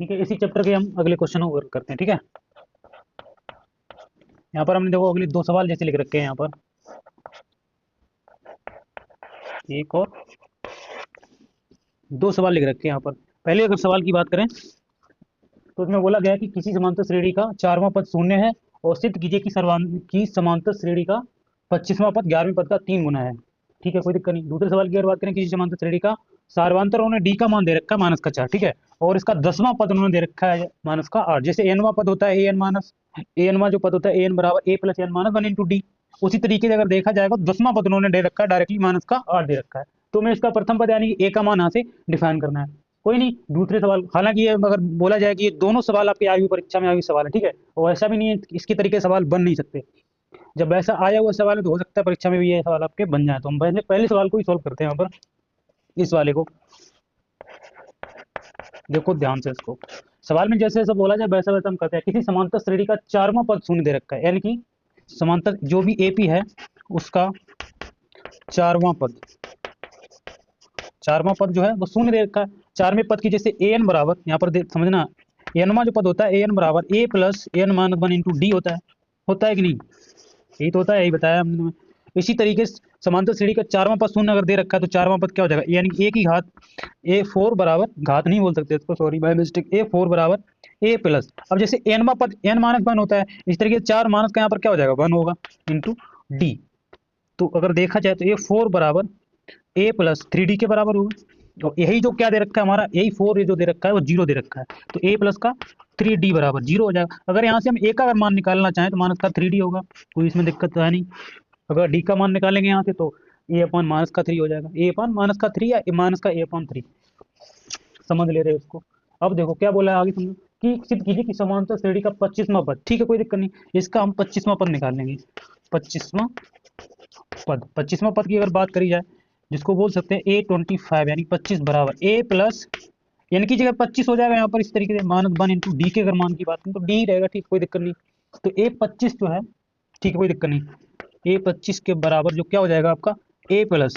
ठीक है, इसी चैप्टर के हम अगले क्वेश्चन को करते हैं। ठीक है, यहाँ पर हमने देखो अगले 2 सवाल जैसे लिख रखे हैं यहाँ पर, एक और 2 सवाल लिख रखे हैं यहाँ पर। पहले अगर सवाल की बात करें तो उसमें बोला गया है कि किसी समांतर श्रेणी का 4वां पद शून्य है और सिद्ध कीजिए कि समांतर श्रेणी का 25वां पद 11वें पद का 3 गुना है। ठीक है, कोई दिक्कत नहीं। दूसरे सवाल की अगर बात करें, किसी समांतर श्रेणी का सार्वंतर उन्होंने डी का मान दे रखा है -4, ठीक है, और इसका 10वां पद उन्होंने दे रखा है -8। जैसे एनवां पद होता है एनवां जो पद होता है एन बराबर A plus N -1 into D, उसी तरीके से अगर देखा जाएगा तो 10वां पद उन्होंने दे रखा है डायरेक्टली -8 दे रखा है। तो मैं इसका प्रथम पद यानी कि ए का मान यहाँ से डिफाइन करना है। कोई नहीं, दूसरे सवाल, हालांकि ये अगर बोला जाए कि ये दोनों सवाल आपके आई हुई परीक्षा में आई हुई सवाल है, ठीक है, और ऐसा भी नहीं है इसके तरीके सवाल बन नहीं सकते। जब ऐसा आया हुआ सवाल है तो हो सकता है परीक्षा में भी ये सवाल आपके बन जाए। तो हम पहले सवाल को ही सॉल्व करते हैं। यहाँ पर इस वाले को देखो ध्यान से, इसको सवाल में जैसे जैसे बोला जाए वैसा वैसा हम करते हैं। किसी समांतर श्रेणी का 4वां पद शून्य दे रखा है, यानी कि समांतर जो भी एपी है उसका 4वां पद जो है वो शून्य दे रखा है। 4वें पद की जैसे ए एन बराबर, यहाँ पर समझना, एनवां जो पद होता है ए एन बराबर A plus N -1 into D होता है कि नहीं? यही तो होता है, यही बताया हमने। इसी तरीके से समांतर श्रेणी का 4वां पद शून्य अगर दे रखा है तो 4वां पद क्या हो जाएगा, यानी ए की घात A4 बराबर, घात नहीं बोल सकते इसको, सॉरी बाय मिस्टेक, A4 बराबर ए प्लस, अब जैसे एनवां पद n -1 होता है, इस तरीके से 4 माइनस का यहाँ पर क्या हो जाएगा 1 होगा इंटू डी। तो अगर देखा जाए तो A4 बराबर ए प्लस 3D के बराबर होगा। और यही जो क्या दे रखा है हमारा, यही 4 जो दे रखा है वो 0 दे रखा है, तो ए प्लस का 3D बराबर 0 हो जाएगा। अगर यहाँ से हम ए का अगर मान निकालना चाहें तो माइनस का 3D होगा, कोई इसमें दिक्कत तो है नहीं। अगर डी का मान निकालेंगे यहाँ से तो ए अपॉन -3 हो जाएगा, ए अपॉन -3 या माइनस का ए अपॉन 3, समझ ले रहे हो इसको। अब देखो क्या बोला है आगे, समझो कि सिद्ध कीजिए कि समांतर श्रेणी का 25वां पद, ठीक है कोई दिक्कत नहीं, इसका हम 25वां पद निकाल लेंगे। 25वां पद की अगर बात करी जाए, जिसको बोल सकते हैं A25 यानी 25 बराबर ए प्लस, यानी कि जगह 25 हो जाएगा यहाँ पर इस तरीके से -1 इंटू डी के अगर मान की बात करें तो डी रहेगा, ठीक कोई दिक्कत नहीं। तो A25 जो है, ठीक है कोई दिक्कत नहीं, A25 के बराबर जो क्या हो जाएगा आपका ए प्लस,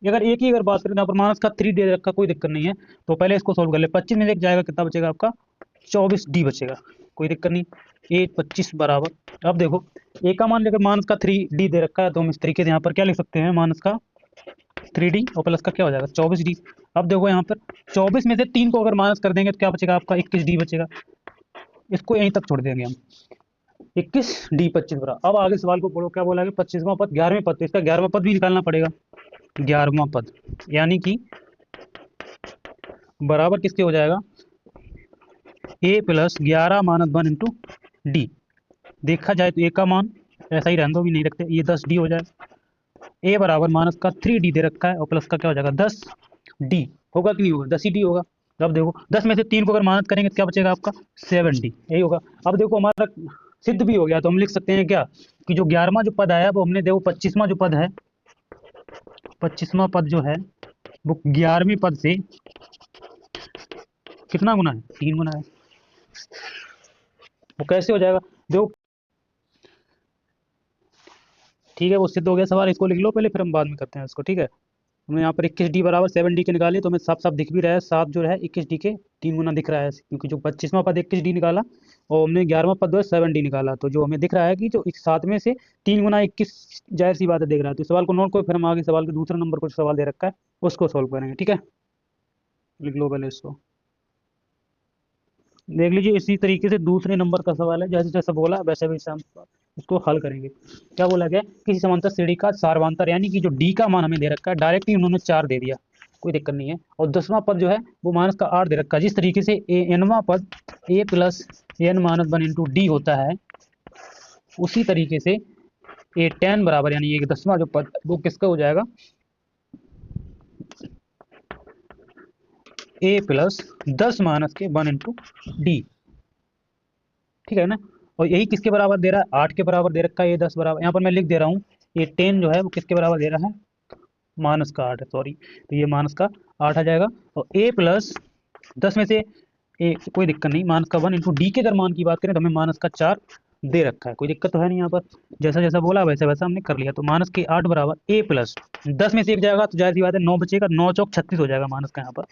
अगर एक ही अगर बात करें तो यहाँ पर -3 दे रखा, कोई दिक्कत नहीं है। तो पहले इसको सोल्व कर ले, 25 में एक जाएगा कितना बचेगा आपका 24D बचेगा, कोई दिक्कत नहीं। A25 बराबर, अब देखो ए का मान लेकर -3D दे रखा है तो हम इस तरीके से यहाँ पर क्या लिख सकते हैं, -3D और प्लस का क्या हो जाएगा 24D। अब देखो यहाँ पर 24 में से 3 को अगर माइनस कर देंगे तो क्या बचेगा आपका 21D बचेगा, इसको यहीं तक छोड़ देंगे हम, 21D 25 बराबर। अब आगे सवाल को पढ़ो, क्या बोला है 25वां पद 11वें पद, तो इसका 11वां पद भी निकालना पड़ेगा। 11वां पद यानी कि बराबर किसके हो जाएगा ए प्लस 11 -1 इंटू डी। देखा जाए तो ए का मान ऐसा ही रहने दो, भी नहीं रखते, ये 10D हो जाएगा। ए बराबर -3D दे रखा है और प्लस का क्या हो जाएगा 10D, होगा कि नहीं होगा 10D होगा। अब देखो 10 में से 3 को अगर माइनस करेंगे तो क्या बचेगा आपका 7D, यही होगा। अब देखो हमारा सिद्ध भी हो गया, तो हम लिख सकते हैं क्या कि जो 11वां जो पद आया वो हमने देखो 25वां जो पद है, 25वां पद जो है वो 11वें पद से कितना गुना है 3 गुना है। वो कैसे हो जाएगा देखो, ठीक है वो सिद्ध हो गया सवाल, इसको लिख लो पहले फिर हम बाद में करते हैं इसको, ठीक है। हमने यहाँ पर 21D बराबर 7D के निकाले तो हमें साफ साफ दिख भी रहा है, 7 जो है 21D के 3 गुना दिख रहा है, क्योंकि जो 25वां पद 21D निकाला और हमने 11वां पद जो है 7D निकाला, तो जो हमें दिख रहा है कि जो 7 में से 3 गुना 21, जाहिर सी बात है देख रहा है। तो सवाल को नोट करो, फिर हम आगे सवाल के दूसरे नंबर को सवाल दे रखा है उसको सोल्व करेंगे, ठीक है। लिख लो पहले इसको, देख लीजिए इसी तरीके से दूसरे नंबर का सवाल है, जैसे जैसा बोला वैसे वैसे हम इसको हल करेंगे। क्या बोला गया, किसी समांतर श्रेणी का सार्वंतर यानी कि जो डी का मान हमें दे रखा है डायरेक्टली उन्होंने 4 दे दिया, कोई दिक्कत नहीं है, और 10वां पद जो है वो -8 दे रखा है। जिस तरीके से एनवां पद ए प्लस एन -1 इंटू डी होता है, उसी तरीके से A10 बराबर यानी ये 10वां जो पद वो किसका हो जाएगा ए प्लस 10 -1 इंटू डी, ठीक है ना। और यही किसके बराबर दे रहा है 8 के बराबर दे रखा है, ये 10 बराबर, यहाँ पर मैं लिख दे रहा हूँ ये 10 जो है वो किसके बराबर दे रहा है -8 है, सॉरी, तो ये -8 आ जाएगा। और ए प्लस 10 में से ए कोई दिक्कत नहीं, -1 इंटू डी के अगर मान की बात करें तो हमें -4 दे रखा है, कोई दिक्कत तो है नहीं। यहाँ पर जैसा जैसा बोला वैसे वैसा हमने कर लिया, तो -8 बराबर ए प्लस 10 में से एक जाएगा तो जाहिर सी बात है 9 बचेगा, 9 चौक 36 हो जाएगा माइनस का यहाँ पर,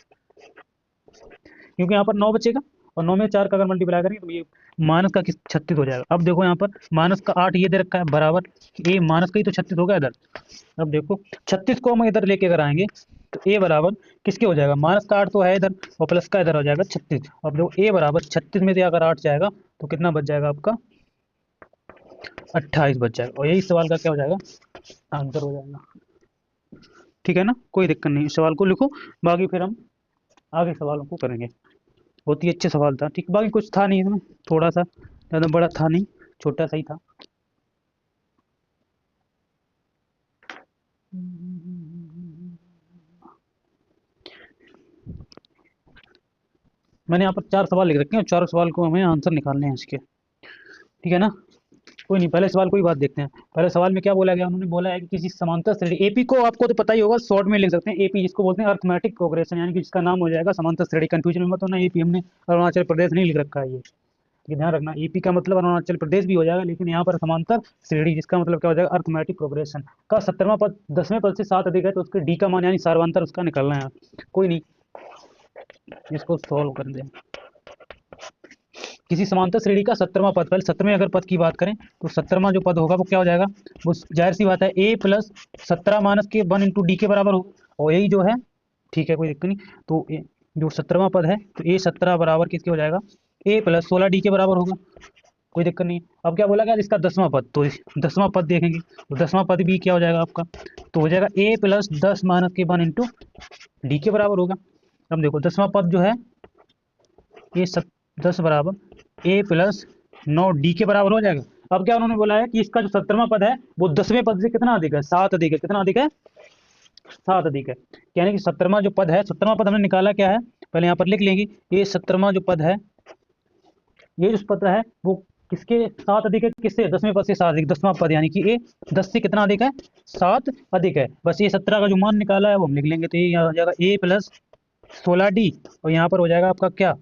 क्योंकि यहाँ पर 9 बचेगा और 9 में 4 का अगर मल्टीप्लाई करेंगे तो ये माइनस का 36 हो जाएगा। अब देखो यहाँ पर माइनस का 8 ये दे रखा है बराबर, ये माइनस का ही तो 36 हो गया इधर। अब देखो 36 को हम इधर लेके अगर आएंगे तो ए बराबर किसके हो जाएगा, माइनस का 8 तो है इधर और प्लस का इधर हो जाएगा 36। अब देखो ए बराबर 36 में से अगर 8 जाएगा तो कितना बच जाएगा आपका, 28 बच जाएगा। और यही सवाल का क्या हो जाएगा, आंसर हो जाएगा। ठीक है ना, कोई दिक्कत नहीं, इस सवाल को लिखो, बाकी फिर हम आगे सवालों को करेंगे। बहुत ही अच्छे सवाल था। ठीक, बाकी कुछ था नहीं इसमें, थोड़ा सा, ज़्यादा बड़ा था नहीं, छोटा सा ही था। मैंने यहाँ पर 4 सवाल लिख रखे हैं, 4 सवाल को हमें आंसर निकालने हैं इसके। ठीक है ना, कोई नहीं, पहले सवाल को ही बात देखते हैं। पहले सवाल में क्या बोला गया, उन्होंने बोला है कि किसी समांतर श्रेणी, एपी को आपको तो पता ही होगा, शॉर्ट में लिख सकते हैं एपी, जिसको बोलते हैं अर्थमेटिक प्रोग्रेशन, यानी कि जिसका नाम हो जाएगा समांतर श्रेणी। कंफ्यूजन में मत होना, एपी हमने अरुणाचल प्रदेश नहीं लिख रखा है, ये ध्यान रखना। ईपी का मतलब अरुणाचल प्रदेश भी हो जाएगा, लेकिन यहाँ पर समांतर श्रेणी जिसका मतलब क्या हो जाएगा, अर्थमेटिक प्रोग्रेशन का 17वां पद 10वें पद से 7 अधिक है, तो उसके डी का मान यानी सार्वंतर उसका निकलना है। कोई नहीं, इसको सॉल्व कर दें। किसी समांतर श्रेणी का 17वां पद, पहले 17वें अगर पद की बात करें तो 17वां जो पद होगा वो क्या हो जाएगा, वो जाहिर सी बात है ए प्लस 17 माइनस के 1 इंटू डी के बराबर होगा, और यही जो है, ठीक है कोई दिक्कत नहीं। तो जो 17वां पद है तो ए 17 बराबर किसके हो जाएगा, ए प्लस 16 डी के बराबर होगा, कोई दिक्कत नहीं। अब क्या बोला गया, इसका 10वां पद, तो 10वां पद देखेंगे तो 10वां पद भी क्या हो जाएगा आपका, तो हो जाएगा ए प्लस 10 माइनस के 1 इंटू डी के बराबर होगा। अब देखो 10वां पद जो है ये 10 बराबर ए प्लस 9 डी के बराबर हो जाएगा। अब क्या उन्होंने बोला है कि इसका जो 17वां पद है वो 10वें पद से कितना अधिक है, 7 अधिक है। कितना अधिक है, 7 अधिक है। यानी कि 17वां जो पद है, 17वां पद हमने निकाला क्या है, पहले यहाँ पर लिख लेंगे। ये 17वां जो पद है, ये जो पद है वो किसके 7 अधिक है, किससे, 10वें पद से 7 अधिक, 10वां पद यानी कि ए 10 से कितना अधिक है, 7 अधिक है। बस ये 17 का जो मान निकाला है वो हम लिख लेंगे, तो ये यहाँ हो जाएगा ए प्लस 16 डी, और यहाँ पर हो जाएगा आपका क्या,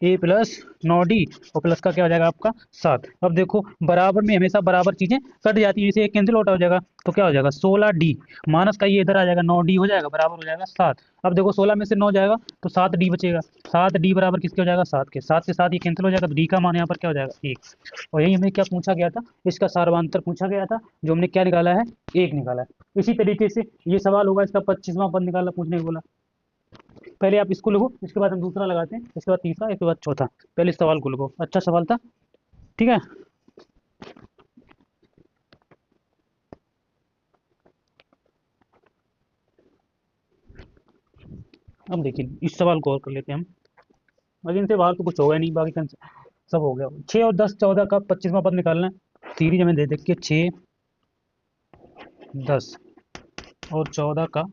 ए प्लस 9 डी, और प्लस का क्या हो जाएगा आपका 7। अब देखो बराबर में हमेशा बराबर चीजें कट जाती है, इसे एक कैंसिल आउट हो जाएगा, तो क्या हो जाएगा 16 डी माइनस का ये इधर आ जाएगा 9 डी हो जाएगा, बराबर हो जाएगा 7। अब देखो 16 में से 9 जाएगा तो 7 डी बचेगा, 7 डी बराबर किसके हो जाएगा, 7 के। 7 से 7 ये कैंसिल हो जाएगा, तो डी का मान यहाँ पर क्या हो जाएगा 1। और यही हमें क्या पूछा गया था, इसका सार्वंतर पूछा गया था, जो हमने क्या निकाला है, 1 निकाला है। इसी तरीके से ये सवाल होगा, इसका 25वां पद निकालना पूछने को बोला। पहले आप इसको लिखो, इसके बाद हम दूसरा लगाते हैं, इसके बाद तीसरा, इसके बाद चौथा। पहले इस सवाल को लिखो, अच्छा सवाल था, ठीक है। अब देखिए इस सवाल को और कर लेते हैं हम, बाकी इनसे बाहर तो कुछ होगा नहीं, बाकी सब हो गया। 6 और 10 14 का 25वां पद निकालना है। सीरीज हमें दे देखिए 6 10 और 14 का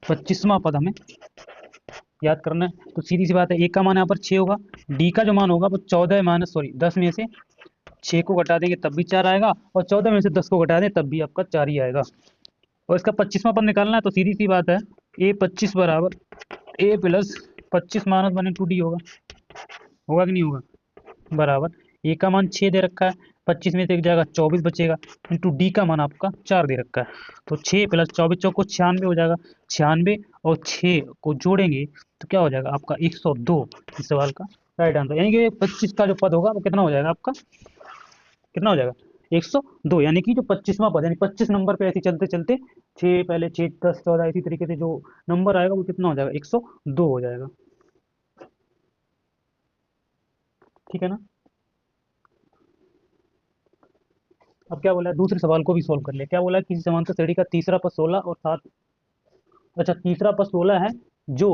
25वां पद हमें याद करना है। तो सीधी सी बात है, एक का मान यहाँ पर 6 होगा, डी का जो मान होगा वो 14 माइनस 10 में से 6 को घटा देंगे तब भी 4 आएगा, और 14 में से 10 को घटा दें तब भी आपका 4 ही आएगा। और इसका 25वां पद निकालना है, तो सीधी सी बात है, ए 25 बराबर A plus 25 minus 1 into D होगा, होगा कि नहीं होगा, बराबर ए का मान 6 दे रखा है, 25 में से एक जाएगा 24 बचेगा, इंटू डी का मान आपका 4 दे रखा है, तो 6 प्लस 24 चौको 96 हो जाएगा, 96 और 6 को जोड़ेंगे तो क्या हो जाएगा आपका 102, इस सवाल का राइट आंसर। यानी कि 25 का जो पद होगा वो कितना हो जाएगा आपका, कितना हो जाएगा 102। यानी कि जो 25वां पद, यानी 25 नंबर पे ऐसे चलते चलते 6 पहले 6 10 14 इसी तरीके से जो नंबर आएगा वो कितना हो जाएगा 102 हो जाएगा, ठीक है ना। अब क्या बोला है, दूसरे सवाल को भी सोल्व कर ले। क्या बोला है, किसी समांतर श्रेणी का तीसरा पद 16 और 7, अच्छा तीसरा पद 16 है जो,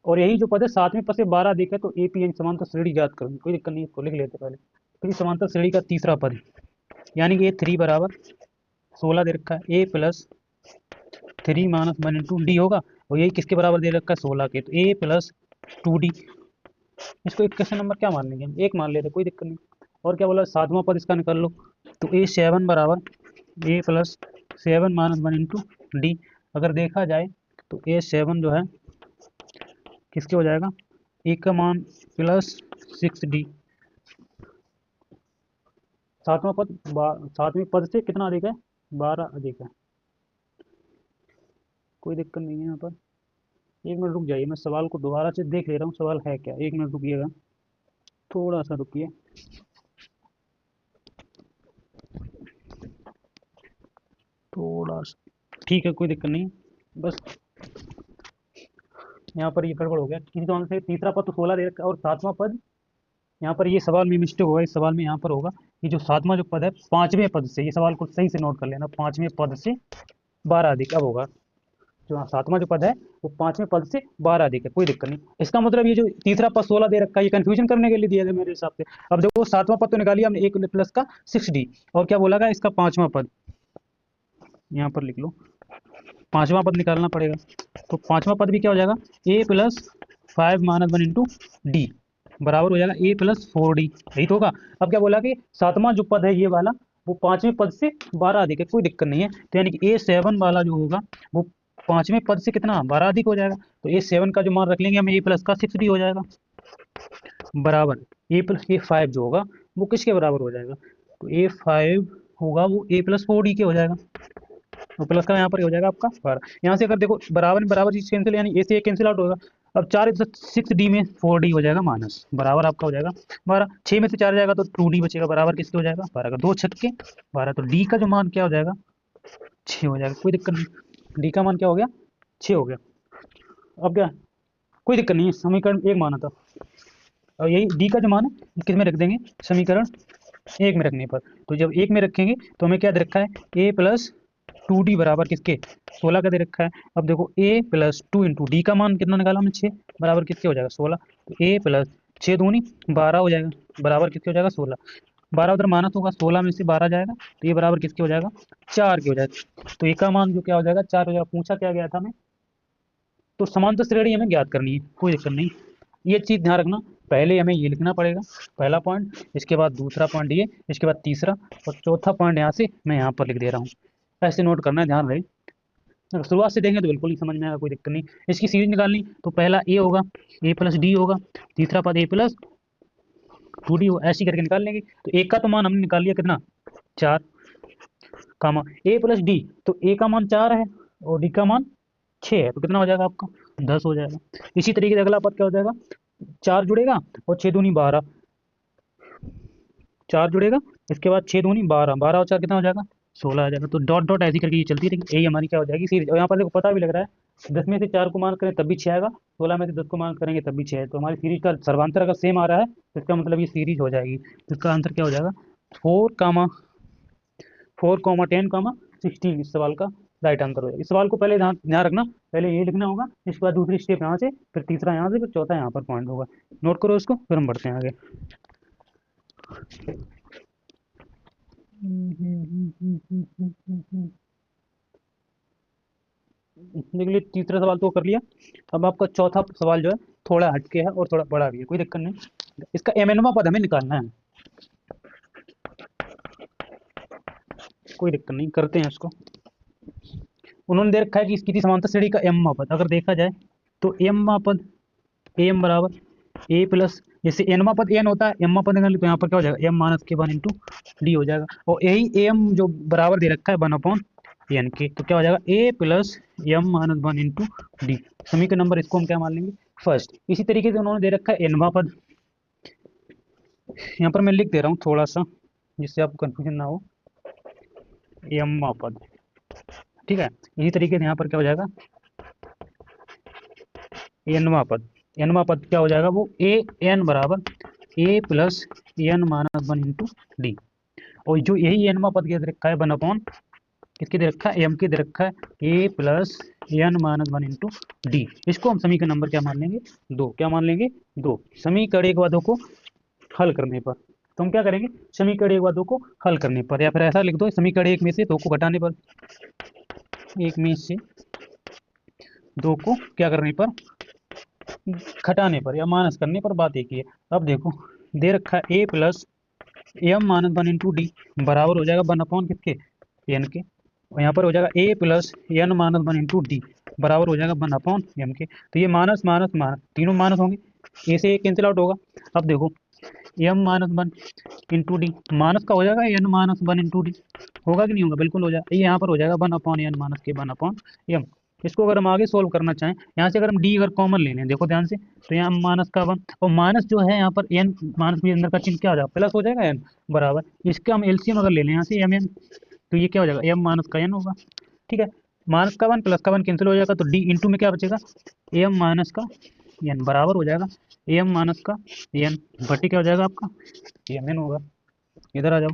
और यही जो पद है 7वें पद से 12 अधिक है, तो एपी यानी समांतर श्रेणी याद करो, कोई दिक्कत नहीं, इसको लिख लेते पहले। किसी समांतर श्रेणी का तीसरा पद यानी कि ए 3 बराबर 16 दे रखा है, A plus 3 minus 1 into D होगा, और यही किसके बराबर दे रखा है 16 के, तो ए प्लस 2 डी। इसको एक क्वेश्चन नंबर क्या मान लेंगे हम, एक मान लेते, कोई दिक्कत नहीं। और क्या बोला, 7वां पद इसका निकाल लो, तो ए 7 बराबर A plus 7 minus 1 into D. अगर देखा जाए तो ए 7 जो है किसके हो जाएगा, ए का मान प्लस 6 डी। 7वां पद 7वें पद से कितना अधिक है, 12 अधिक है, कोई दिक्कत नहीं है यहाँ पर। एक मिनट रुक जाइए, मैं सवाल को दोबारा से देख ले रहा हूँ, सवाल है क्या, एक मिनट रुकिएगा, थोड़ा सा रुकिए। थोड़ा सा, ठीक है, कोई दिक्कत नहीं, बस यहाँ पर ये गड़बड़ हो गया, किसी जगह से तीसरा पद तो 16 दे रखा है और सातवां पद, यहाँ पर ये सवाल में मिस्टेक होगा, इस सवाल में यहाँ पर होगा कि जो सातवां जो पद है पांचवें पद से, ये सवाल को सही से नोट कर लेना, पांचवें पद से 12 अधिक अब होगा, जो हाँ सातवां जो पद है वो पांचवें पद से 12 अधिक है, कोई दिक्कत नहीं। इसका मतलब ये जो तीसरा पद 16 दे रखा है, ये कंफ्यूजन करने के लिए दिया है मेरे हिसाब से। अब देखो सातवां पद तो निकालिए हमने, एक प्लस का 6d, और क्या बोला इसका पांचवां पद, यहाँ पर लिख लो, पांचवां पद निकालना पड़ेगा, तो पांचवां पद भी क्या हो जाएगा, a प्लस 5 - 1 इंटू डी बराबर हो जाएगा a प्लस 4d, यही तो होगा। अब क्या बोला कि सातवां जो पद है ये वाला वो पांचवें पद से 12 अधिक है, कोई दिक्कत नहीं है, तो यानी कि a7 वाला जो होगा वो पांचवें पद से कितना 12 अधिक हो जाएगा, तो a7 का जो मान रख लेंगे हम a प्लस का 6d हो जाएगा, बराबर a प्लस a5 जो होगा वो किसके बराबर हो जाएगा, तो a5 होगा वो a प्लस 4d के हो जाएगा, तो प्लस का यहाँ पर हो जाएगा आपका 12। यहाँ से अगर देखो बराबर में बराबर चीज कैंसिल, यानी ए से ए कैंसिल आउट होगा। अब 4 6d में 4d हो जाएगा माइनस, बराबर आपका हो जाएगा 12। 6 में से 4 जाएगा तो 2d बचेगा, बराबर किसके हो जाएगा 12 का, 2 छक्के 12, तो डी का जो मान क्या हो जाएगा 6 हो जाएगा, कोई दिक्कत नहीं, डी का मान क्या हो गया 6 हो गया। अब क्या, कोई दिक्कत नहीं है, समीकरण एक माना था, और यही डी का जो मान है किस में रख देंगे, समीकरण एक में रखने पर, तो जब एक में रखेंगे तो हमें क्या दे रखा है a प्लस 2d बराबर किसके 16 का दे रखा है। अब देखो a प्लस 2 इंटू डी का मान कितना निकाला हमने 6, बराबर किसके हो जाएगा 16, तो a प्लस 6 दूनी 12 हो जाएगा, बराबर किसके हो जाएगा 16, 12 उधर माइनस होगा, 16 में से 12 जाएगा तो ये बराबर किसके हो जाएगा 4 के हो जाएगा, तो a का मान जो क्या हो जाएगा 4 हो जाएगा। पूछा क्या गया था हमें, तो समांतर श्रेणी हमें ज्ञात करनी है, कोई दिक्कत नहीं, ये चीज़ ध्यान रखना, पहले हमें ये लिखना पड़ेगा पहला पॉइंट, इसके बाद दूसरा पॉइंट ये, इसके बाद तीसरा, और चौथा पॉइंट यहाँ से मैं यहाँ पर लिख दे रहा हूँ, ऐसे नोट करना है, ध्यान रहे, अगर शुरुआत से देखेंगे तो बिल्कुल ही समझ में आएगा, कोई दिक्कत नहीं। इसकी सीरीज निकालनी तो पहला ए होगा, a प्लस डी होगा, तीसरा पद a प्लस 2d हो, ऐसी करके निकाल लेंगे। तो एक का तो मान हमने निकाल लिया कितना 4, कामा a प्लस डी, तो a का मान 4 है और d का मान 6 है, तो कितना हो जाएगा आपका 10 हो जाएगा। इसी तरीके से अगला पद क्या हो जाएगा, 4 जुड़ेगा और 6 दूनी 12, 4 जुड़ेगा, इसके बाद 6 दूनी 12, 12 और 4 कितना हो जाएगा 16 आ जाएगा। तो डॉट डॉट ऐसी करके ये चलती रहेगी, यही हमारी क्या हो जाएगी सीरीज। और यहाँ पर देखो पता भी लग रहा है 10 में से 4 को मान करें तब भी 6 आएगा, 16 में से 10 को मान करेंगे तब भी 6 है, तो हमारी सीरीज का सर्वांतर अगर सेम आ रहा है तो इसका मतलब ये सीरीज हो जाएगी। तो इसका आंसर क्या हो जाएगा 4,10,16 इस सवाल का राइट आंसर हो जाएगा। इस सवाल को पहले ध्यान ध्यान रखना, पहले ये लिखना होगा, इसके बाद दूसरी स्टेप यहाँ से, फिर तीसरा यहाँ से, फिर चौथा यहाँ पर पॉइंट होगा, नोट करो इसको, फिर हम बढ़ते हैं आगे। देख लीजिए तीसरा सवाल तो कर लिया, अब आपका चौथा सवाल जो है थोड़ा हटके है और थोड़ा बड़ा भी है, कोई दिक्कत नहीं, इसका एमएनवा पद हमें निकालना है, कोई दिक्कत नहीं, करते हैं इसको। उन्होंने दे रखा है कि इसकी थी समांतर श्रेणी का एम पद, अगर देखा जाए तो एम पद एम बराबर ए प्लस, जैसे एनवा पद एन होता है, एम पद निकाल तो यहाँ पर क्या हो जाएगा एम माइनस के 1 इंटू डी हो जाएगा, और यही एम जो बराबर दे रखा है 1 एन के, तो क्या हो जाएगा A plus M minus 1 into D, समीकरण नंबर इसको हम क्या मान लेंगे फर्स्ट। इसी तरीके से उन्होंने दे रखा है एनवा पद, यहाँ पर मैं लिख दे रहा हूँ थोड़ा सा जिससे आपको कन्फ्यूजन ना हो, एम पद, ठीक है। इसी तरीके से यहाँ पर क्या हो जाएगा एनवा पद, एनवा पद क्या हो जाएगा वो ए एन बराबर A plus N minus 1 into D, और जो यही एनवा पद के दे रखा है 1 किसके दे रखा है एम के दे रखा है A plus N minus 1 into D, इसको हम समीकरण नंबर क्या मान लेंगे 2, क्या मान लेंगे 2। समीकरण एक वादों को हल करने पर, तो हम क्या करेंगे समीकरण एक वादों को हल करने पर, या फिर ऐसा लिख दो समीकरण एक में से 2 को घटाने पर, एक में से 2 को क्या करने पर घटाने पर या माइनस करने पर, बात एक ही है। अब देखो दे रखा है A plus M minus 1 into D बराबर हो जाएगा 1 किसके एन के, और यहाँ पर हो जाएगा A plus N minus 1 into D बराबर हो जाएगा 1/m के, तो ये माइनस माइनस माइनस तीनों माइनस होंगे, ए से कैंसिल आउट होगा। अब देखो M minus 1 into D minus का हो जाएगा एन माइनस 1 इंटू डी, होगा कि नहीं होगा, बिल्कुल हो जाएगा, ये यहाँ पर हो जाएगा 1/n माइनस के 1/m, इसको अगर हम आगे सोल्व करना चाहें, यहाँ से अगर हम डी अगर कॉमन ले लें, देखो ध्यान से, तो यहाँ माइनस का 1 और माइनस जो है यहाँ पर एन, माइनस भी अंदर का चिन्ह क्या हो जाएगा, प्लस हो जाएगा एन बराबर, इसका हम एलसीएम अगर ले लें यहाँ से एम एन, तो ये क्या हो जाएगा, एम माइनस का एन होगा। ठीक है, माइनस का 1 प्लस का 1 कैंसिल हो जाएगा, तो डी इंटू में क्या बचेगा, एम माइनस का एन बराबर हो जाएगा एम माइनस का एन बटी क्या हो जाएगा आपका एम एन होगा। इधर आ जाओ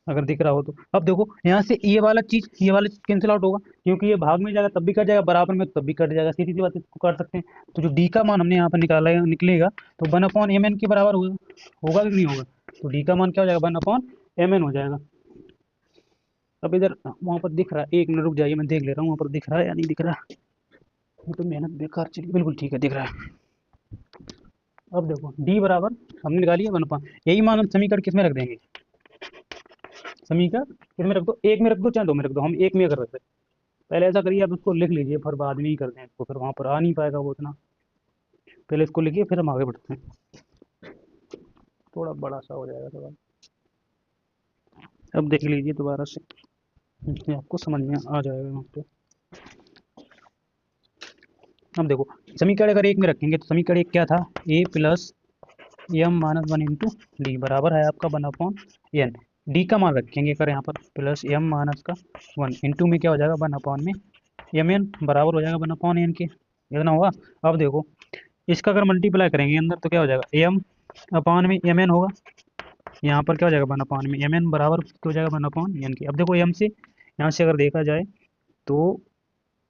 अगर दिख रहा हो तो। अब देखो यहाँ से ये वाला चीज कैंसिल आउट होगा, क्योंकि ये भाग में जाएगा तब भी कट जाएगा, बराबर में तब भी कट जाएगा, सीधी सी बात, इसको काट सकते हैं। तो जो डी का मान हमने यहाँ पर निकाला है निकलेगा, तो 1/mn के बराबर होगा, होगा कि नहीं होगा, तो डी का मान क्या हो जाएगा 1/mn हो जाएगा। अब इधर वहाँ पर दिख रहा है, एक मिनट रुक जाइए, मैं देख ले रहा हूँ वहाँ पर दिख रहा है या नहीं दिख रहा है, ये तो मेहनत बेकार चली, बिल्कुल ठीक है दिख रहा है। अब देखो डी बराबर हमने निकाली है 1/, यही मान हम समीकरण किस में रख देंगे, समीकरण किस में रख दो, एक में रख दो चाहे दो में रख दो, हम एक में कर रखते हैं। पहले ऐसा करिए, आप उसको लिख लीजिए, फिर बाद में ही करते हैं इसको, फिर वहाँ पर आ नहीं पाएगा वो इतना, पहले इसको लिखिए फिर हम आगे बढ़ते हैं, थोड़ा बड़ा सा हो जाएगा सवाल। अब देख लीजिए दोबारा से, आपको समझ में आ जाएगा वहाँ पे। अब देखो समीकरण अगर एक में रखेंगे तो समीकरण एक क्या था, A plus M minus 1 into D बराबर है आपका 1/n, डी का मान रखेंगे अगर यहाँ पर प्लस एम माइनस का 1 इंटू में क्या हो जाएगा 1/में एम एन बराबर हो जाएगा 1/n के, इतना होगा। अब देखो इसका अगर मल्टीप्लाई करेंगे अंदर तो क्या हो जाएगा एम अपॉन में एम एन होगा, यहाँ पर क्या हो जाएगा 1/n में एम एन बराबर हो जाएगा 1/n के। अब देखो एम से यहाँ से अगर देखा जाए तो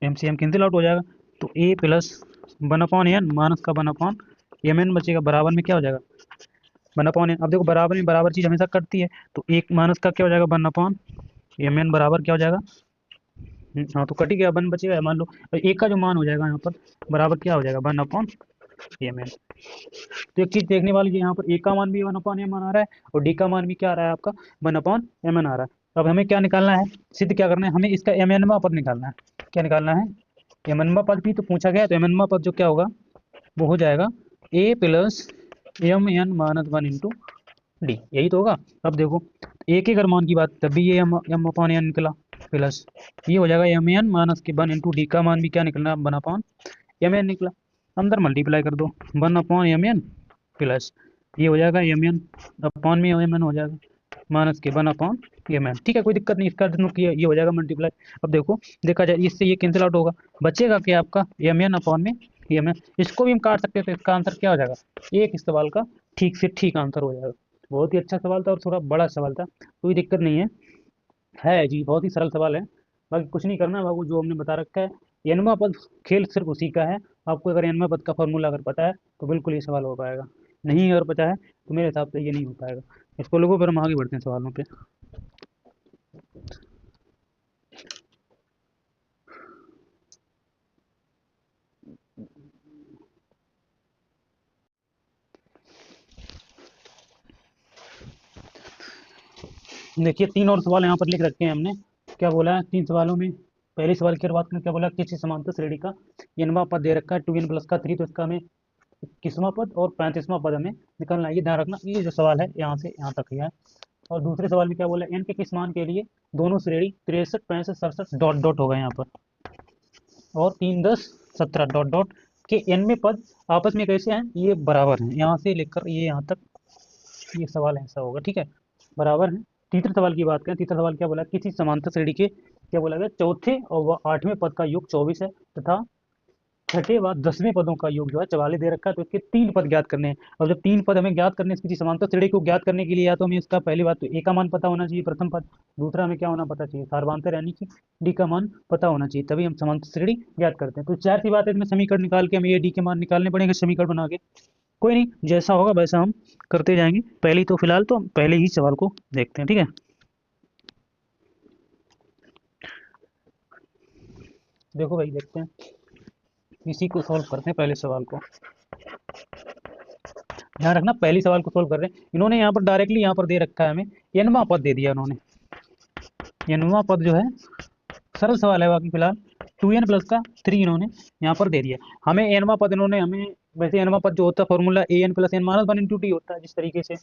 एम से एम कैंसिल आउट हो जाएगा, तो ए प्लस 1/n माइनस का 1/mn बचेगा, बराबर में क्या हो जाएगा 1/n। अब देखो बराबर में बराबर चीज़ हमेशा करती है, तो एक माइनस का क्या हो जाएगा 1/mn बराबर क्या हो जाएगा, हाँ तो कटी गया 1 बचेगा, मान लो एक का जो मान हो जाएगा यहाँ पर बराबर क्या हो जाएगा 1/mn। तो एक चीज़ देखने वाली है, यहाँ पर ए का मान भी 1/mn आ रहा है और डी का मान भी क्या आ रहा है आपका 1/mn आ रहा है। अब हमें क्या निकालना है, सिद्ध क्या करना है, हमें इसका mnवां पद निकालना है। क्या निकालना है, mnवां पद भी तो पूछा गया, तो mnवां पद जो क्या होगा वो हो जाएगा A plus M N minus 1 into D, यही तो होगा। अब देखो एक ही अगर मान की बात, तभी ये m/n निकला, प्लस ये हो जाएगा एम एन माइनस के 1 इंटू डी का मान भी क्या निकलना 1/mn निकला, अंदर मल्टीप्लाई कर दो 1/mn प्लस ये हो जाएगा एम एन अपॉन में एम एन हो जाएगा माइनस के 1/mn। ठीक है कोई दिक्कत नहीं, इसका ये हो जाएगा मल्टीप्लाई। अब देखो देखा जाए इससे ये कैंसिल आउट होगा, बचेगा क्या आपका एम एन अपॉन में एम एन, इसको भी हम काट सकते हैं, तो इसका आंसर क्या हो जाएगा, एक इस सवाल का ठीक से ठीक आंसर हो जाएगा। बहुत ही अच्छा सवाल था और थोड़ा बड़ा सवाल था, कोई दिक्कत नहीं है जी, बहुत ही सरल सवाल है। बाकी कुछ नहीं करना बाबू, जो हमने बता रखा है एनवा पद खेल सिर्फ उसी का है, आपको अगर एनवा पद का फॉर्मूला अगर पता है तो बिल्कुल ये सवाल हो पाएगा, नहीं अगर पता है तो मेरे हिसाब से ये नहीं हो पाएगा। इसको लोगों पर हम आगे बढ़ते हैं सवालों पे। देखिए 3 और सवाल यहाँ पर लिख रखे हैं हमने, क्या बोला है 3 सवालों में। पहले सवाल की बात करें, क्या बोला, किसी समांतर श्रेणी का एनवा पद दे रखा है 2n प्लस का 3, तो इसका हमें 21वां पद और 35वां पद हमें निकालना है, ये ध्यान रखना। ये जो सवाल है यहाँ से यहाँ तक ही है। और दूसरे सवाल में क्या बोला, एन के किस मान के लिए दोनों श्रेणी 63 65 67 डॉट डॉट होगा यहाँ पर, और 3 10 17 डॉट डॉट के एन में पद आपस में कैसे हैं, ये बराबर हैं, यहाँ से लेकर ये यहाँ तक ये सवाल ऐसा होगा, ठीक है बराबर है। तीसरे सवाल की बात करें, तीसरा सवाल क्या बोला, किसी समांतर श्रेणी के क्या बोला गया चौथे और 8वें पद का योग 24 है तथा छठे व 10वें पदों का योग जो है 44 दे रखा है, तो इसके 3 पद ज्ञात करने हैं। और जब 3 पद हमें ज्ञात करने, किसी समांतर श्रेणी को ज्ञात करने के लिए या तो हमें इसका पहली बात तो ए का मान पता होना चाहिए प्रथम पद, दूसरा हमें क्या होना पता चाहिए सार्वधातुक यानी कि डी का मान पता होना चाहिए, तभी हम समांतर श्रेणी ज्ञात करते हैं। तो 4 सी बात है, इसमें समीकरण निकाल के हमें ए डी के मान निकालने पड़ेंगे समीकरण बना के, कोई नहीं जैसा होगा वैसा हम करते जाएंगे। पहले तो फिलहाल तो पहले ही सवाल को देखते हैं, ठीक है। देखो भाई देखते हैं, इसी को सॉल्व करते हैं, पहले सवाल को ध्यान रखना, पहली सवाल को सॉल्व कर रहे हैं। इन्होंने यहाँ पर डायरेक्टली यहाँ पर दे रखा है हमें एनवां पद दे दिया उन्होंने, एनवां पद जो है सरल सवाल है बाकी फिलहाल, 2n प्लस का 3 इन्होंने यहाँ पर दे दिया। हमें एनवा पद इन्होंने हमें, वैसे एनवा पद जो होता है formula an plus N minus 1 into D होता है जिस तरीके से,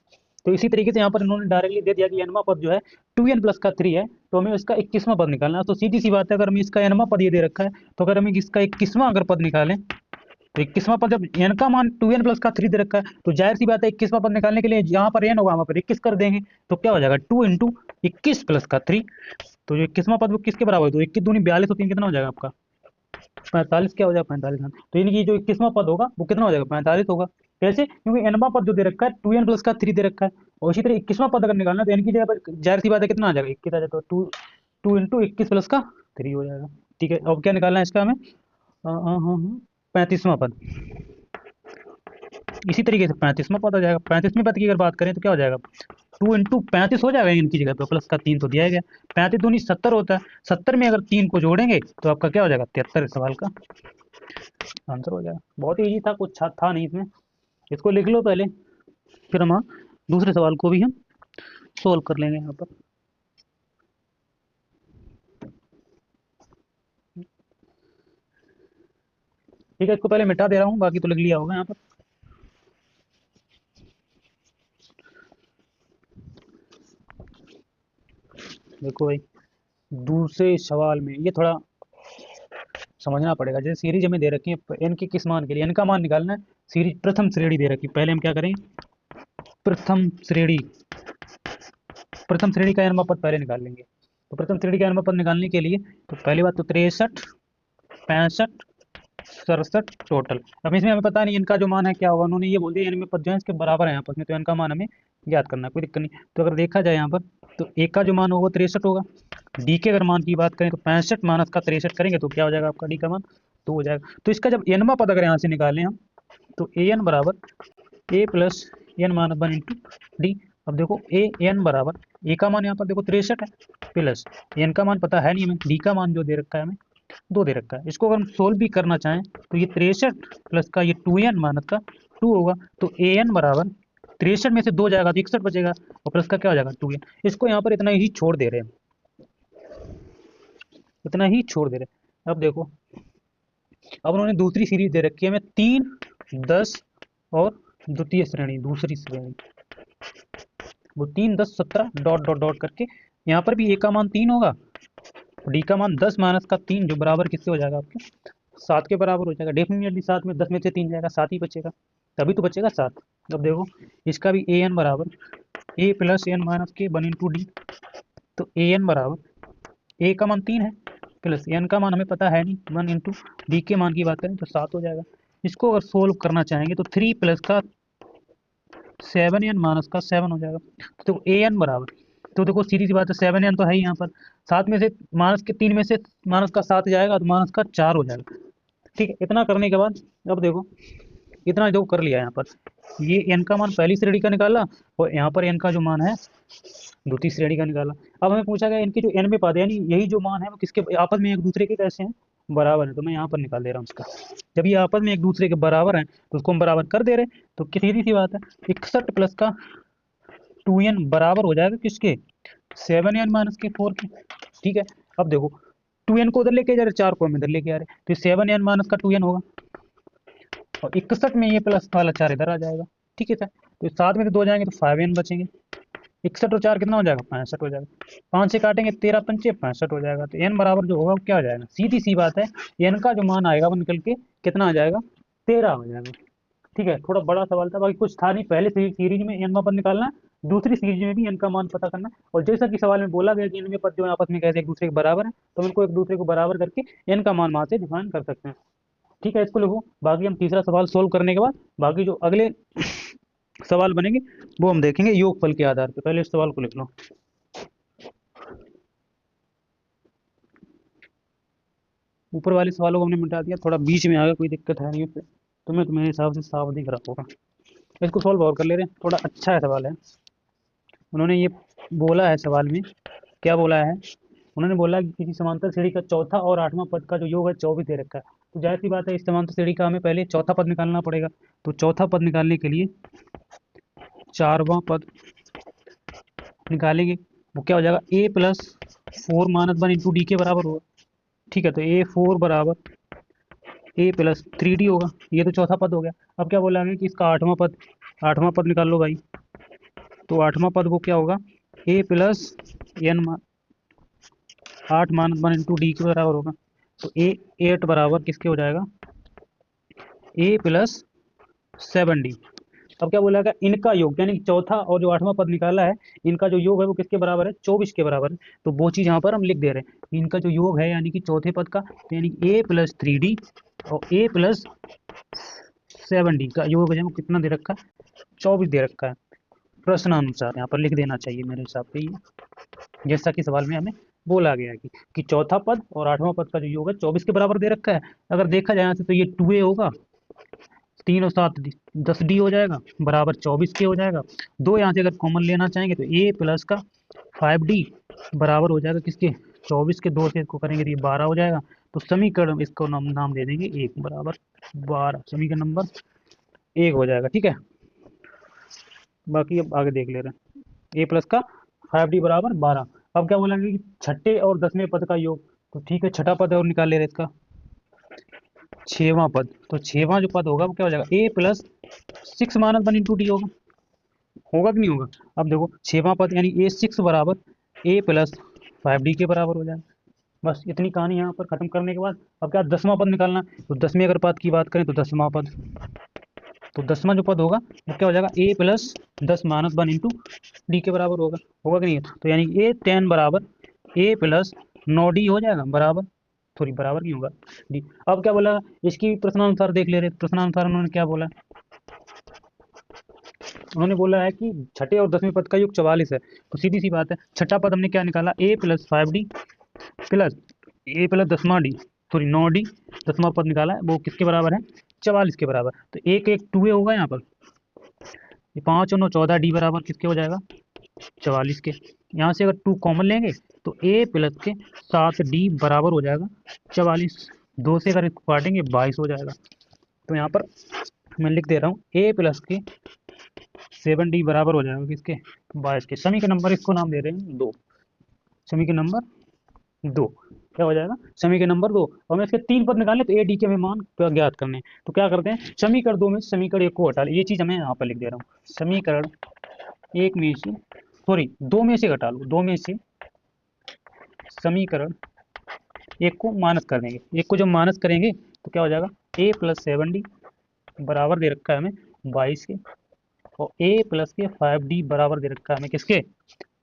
तो इसी तरीके से यहाँ पर इन्होंने डायरेक्टली दे दिया कि एनवा पद जो है 2n प्लस का 3 है, तो हमें इसका 21वां पद निकालना है। तो सीधी सी बात है, अगर हमें इसका एनवा पद ये दे रखा है, तो अगर हमें इसका 21वां अगर पद निकालें, तो 21वां पद जब एन का मान 2n प्लस का 3 दे रखा है, तो जाहिर सी बात है 21वां पद निकालने के लिए यहाँ पर एन होगा वहाँ पर 21 कर देंगे, तो क्या हो जाएगा 2 इंटू 21 प्लस का 3। तो जो 21वां पद वो किसके बराबर है, तो 21 दूनी 42 होती है, कितना हो जाएगा आपका 45, क्या हो जाएगा 45। तो यानी कि जो 21वां पद होगा वो कितना हो जाएगा 45 होगा। कैसे, क्योंकि एनवां पद जो दे रखा है 2n प्लस का 3 दे रखा है, और इसी तरह 21वां पद अगर निकालना है तो एन की जगह पर जाहिर सी बात है कितना आ जाएगा 21 आ जाएगा, तो 2 इंटू 21 प्लस का 3 हो जाएगा। ठीक है, अब क्या निकालना है इसका हमें, 35वां पद। इसी तरीके से 35वां पद हो जाएगा। 35वें पद की अगर बात करें तो क्या हो जाएगा 2 इंटू 35 हो जाएगा इनकी जगह पे, प्लस का 3 तो दिया गया, 35 दूनी 70 होता है, 70 में अगर 3 को जोड़ेंगे तो आपका क्या हो जाएगा 73 सवाल का आंसर हो जाएगा। बहुत ही ईजी था, कुछ था नहीं इसमें, इसको लिख लो पहले, फिर हम दूसरे सवाल को भी हम सोल्व कर लेंगे यहाँ पर। ठीक है, इसको पहले मिटा दे रहा हूँ, बाकी तो लिख लिया होगा यहाँ पर। देखो भाई, दूसरे सवाल में ये थोड़ा समझना पड़ेगा। जैसे सीरीज हमें दे रखी है एन के किस मान के लिए, एन का मान निकालना है, सीरीज प्रथम श्रेणी दे रखी है। पहले हम क्या करें, प्रथम श्रेणी का एनवा पद पहले निकाल लेंगे। तो प्रथम श्रेणी का एनवा पद निकालने के लिए तो पहली बात तो 63, 65, 67 टोटल। अब इसमें हमें पता नहीं इनका जो मान है क्या होगा, उन्होंने ये बोल दिया इनमें पद जो है इसके बराबर है आपस में, तो इनका मान हमें ज्ञात करना है, कोई दिक्कत नहीं। तो अगर देखा जाए यहाँ पर तो एक का जो मान होगा 63 होगा, डी के अगर मान की बात करें तो 65 माइनस का 63 करेंगे तो क्या हो जाएगा आपका डी का मान 2 हो जाएगा। तो इसका जब एनवा पद अगर यहाँ से निकालें हम, तो ए एन बराबर A plus N minus 1 into D. अब देखो ए एन बराबर ए का मान यहाँ पर देखो 63 है, प्लस एन का मान पता है नहीं हमें, डी का मान जो दे रखा है हमें 2 दे रखा है। इसको अगर हम सोल्व भी करना चाहें तो ये 63 प्लस का ये 2n माइनस का 2 होगा, तो ए एन बराबर 63 में से 2 जाएगा तो 61 बचेगा, और प्लस का क्या हो जाएगा 2n। इसको यहाँ पर इतना ही छोड़ दे रहे हैं, इतना ही छोड़ दे रहे हैं। अब देखो, अब उन्होंने दूसरी सीरीज दे रखी है हमें 3, 10 और द्वितीय श्रेणी, दूसरी श्रेणी, वो 3, 10, 17 डॉट डॉट डॉट करके, यहाँ पर भी ए का मान 3 होगा, डी का मान 10 माइनस का 3 जो बराबर किससे हो जाएगा आपके 7 के बराबर हो जाएगा। डेफिनेटली 7 में 10 में से 3 जाएगा, 7 ही बचेगा, तभी तो बचेगा 7। अब देखो इसका भी ए एन बराबर ए प्लस एन माइनस के 1 इंटू डी। तो ए एन बराबर ए का मान 3 है, प्लस एन का मान हमें पता है नहीं 1 इंटू डी के मान की बात करें तो 7 हो जाएगा। इसको अगर सोल्व करना चाहेंगे तो 3 प्लस का 7n माइनस का 7 हो जाएगा। तो देखो ए एन बराबर, तो देखो सीधी सी बात है 7n तो है ही यहाँ पर, 7 में से माइनस के 3 में से माइनस का 7 जाएगा तो माइनस का 4 हो जाएगा। ठीक है, इतना करने के बाद अब देखो इतना जो कर लिया यहाँ पर, ये n का मान पहली श्रेणी का निकाला और यहाँ पर n का जो मान है द्वितीय श्रेणी का निकाला। अब हमें पूछा गया इनके जो n में पद यानी यही जो मान है वो किसके आपस में एक दूसरे के कैसे हैं, बराबर है। तो मैं यहाँ पर निकाल दे रहा हूँ उसका, जब ये आपस में एक दूसरे के बराबर हैं तो उसको हम बराबर कर दे रहे हैं, तो सीधी सी बात है 61 प्लस का 2n बराबर हो जाएगा किसके 7n माइनस के 4 के। ठीक है, अब देखो 2n को उधर लेके जा रहे, 4 को हम इधर लेके आ रहे, तो 7n माइनस का 2n होगा, और 61 में ये प्लस वाला 4 इधर आ जाएगा। ठीक है सर, तो 7 में से 2 जाएंगे तो 5n बचेंगे, 61 और 4 कितना हो जाएगा 65 हो जाएगा, 5 से काटेंगे 13 पंचे 65 हो जाएगा। तो n बराबर जो होगा वो क्या हो जाएगा, सीधी सी बात है n का जो मान आएगा वो निकल के कितना आ जाएगा 13 हो जाएगा। ठीक है, थोड़ा बड़ा सवाल था, बाकी कुछ था नहीं, पहले सीरीज में n पद निकालना है, दूसरी सीरीज में भी n का मान पता करना है, और जैसा कि सवाल में बोला गया कि इनमें पद जो आपस में कैसे एक दूसरे के बराबर है, तो इनको एक दूसरे को बराबर करके n का मान वहां से डिफाइन कर सकते हैं। ठीक है, इसको लिखो, बाकी हम तीसरा सवाल सोल्व करने के बाद बाकी जो अगले सवाल बनेंगे वो हम देखेंगे योगफल के आधार पर। पहले इस सवाल को लिख लो। ऊपर वाले सवालों को हमने मिटा दिया, थोड़ा बीच में आ गया, कोई दिक्कत है नहीं उससे, तुम्हें तो मेरे हिसाब से साफ दिख रहा होगा। इसको सॉल्व और कर ले रहे हैं, थोड़ा अच्छा है सवाल है। उन्होंने ये बोला है सवाल में, क्या बोला है, उन्होंने बोला कि किसी समांतर श्रेणी का चौथा और 8वां पद का जो योग है 24 दे रखा है। तो जाहिर सी बात है इस समांतर श्रेणी का हमें पहले चौथा पद निकालना पड़ेगा। तो चौथा पद निकालने के लिए 4वां पद निकालेंगे, वो क्या हो जाएगा A plus 4 minus 1 into D के बराबर होगा। ठीक है, तो A4 बराबर A+3D होगा। ये तो चौथा पद हो गया। अब क्या बोला हमें कि इसका आठवां पद निकाल लो भाई। तो आठवां पद वो क्या होगा, A+n 8-1 × D के बराबर होगा। तो A8 बराबर किसके हो जाएगा, A+7D। अब क्या बोला है, इनका योग, यानी चौथा और जो आठवां पद निकाला है, इनका जो योग है वो किसके बराबर है, 24 के बराबर है। तो वो चीज़ यहाँ पर हम लिख दे रहे हैं, इनका जो योग है यानी कि चौथे पद का, तो यानी A+3D और A+7D का योग है वो कितना दे रखा है, 24 दे रखा है। प्रश्नानुसार यहाँ पर लिख देना चाहिए मेरे हिसाब से, ये जैसा कि सवाल में हमें बोला गया है कि चौथा पद और आठवां पद का जो योग है 24 के बराबर दे रखा है। अगर देखा जाए यहाँ से तो ये 2A होगा, 3 और 7 10D हो जाएगा, बराबर 24 के हो जाएगा। दो यहाँ से अगर कॉमन लेना चाहेंगे तो A+ का 5D बराबर हो जाएगा किसके, 24 के। 2 से इसको करेंगे तो ये 12 हो जाएगा। तो समीकरण इसको नाम दे देंगे 1 बराबर 12, समीकरण नंबर 1 हो जाएगा। ठीक है, बाकी अब आगे देख ले रहे हैं। A+ का 5D बराबर 12। अब क्या बोलेंगे कि छठे और 10वें पद का योग, तो ठीक है, छठा पद और निकाल ले रहे इसका, 6वां पद। तो 6वां जो पद होगा वो क्या हो जाएगा, A+6-1 × D होगा। होगा कि नहीं होगा, अब देखो 6वां पद यानी A6 बराबर A+5D के बराबर हो जाएगा। बस इतनी कहानी यहाँ पर खत्म करने के बाद अब क्या 10वां पद निकालना। तो 10वें अगर पद की बात करें तो 10वां पद, तो 10वां जो पद होगा वो क्या हो जाएगा, A+10-1 × D के बराबर होगा। होगा कि नहीं, तो यानी A10 बराबर A+9D हो जाएगा, बराबर, सॉरी बराबर नहीं होगा डी। अब क्या बोला, इसकी प्रश्नानुसार देख ले रहे, प्रश्नानुसार उन्होंने क्या बोला, उन्होंने बोला है कि छठे और 10वें पद का योग 44 है। तो सीधी सी बात है, छठा पद हमने क्या निकाला, A+5D प्लस A+10वां D, सॉरी 9D, 10वां पद निकाला है वो किसके बराबर है, 44 के बराबर। तो एक एक 2A होगा यहाँ पर, ये 5 और 9 14D बराबर किसके हो जाएगा, 44 के। यहाँ से अगर 2 कॉमन लेंगे तो A+ के 7D बराबर हो जाएगा 44। 2 से अगर इसको काटेंगे 22 हो जाएगा। तो यहाँ पर मैं लिख दे रहा हूँ A+ के 7D बराबर हो जाएगा किसके, 22 के। समीकरण नंबर इसको नाम दे रहे हैं 2, समीकरण नंबर 2 क्या हो जाएगा, समीकरण नंबर 2। और मैं इसके 3 पद निकालने तो A D के हमें मान ज्ञात करने हैं। तो क्या करते हैं, समीकरण 2 में समीकरण 1 को हटा ले, ये चीज हमें यहाँ पर लिख दे रहा हूँ, समीकरण 1 में से, सॉरी 2 में से घटा लो, 2 में से समीकरण 1 को माइनस कर देंगे। 1 को जब माइनस करेंगे तो क्या हो जाएगा, A+7D बराबर दे रखा है हमें 22 के, और A+ के 5D बराबर दे रखा है हमें किसके,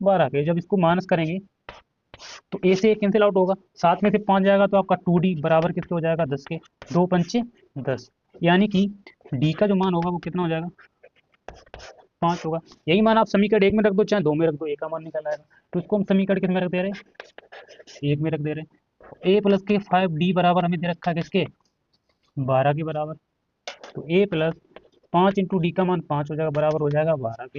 12 के। जब इसको माइनस करेंगे तो A से 1 कैंसिल आउट होगा, 7 में से 5 जाएगा तो आपका 2D बराबर किसके हो जाएगा, 10 के। 2 पंचे 10, यानी कि D का जो मान होगा वो कितना हो जाएगा, 5 होगा। यही मान आप समीकरण 1 में रख दो चाहे 2 में रख दो, A का मान निकल आएगा। तो इसको हम समीकरण किस में रख दे रहे हैं, 1 में रख दे रहे हैं। A+ के 5D बराबर हमें दे रखा है किसके, 12 के बराबर। तो A+5 × D का मान 5 हो जाएगा, बराबर हो जाएगा 12 के।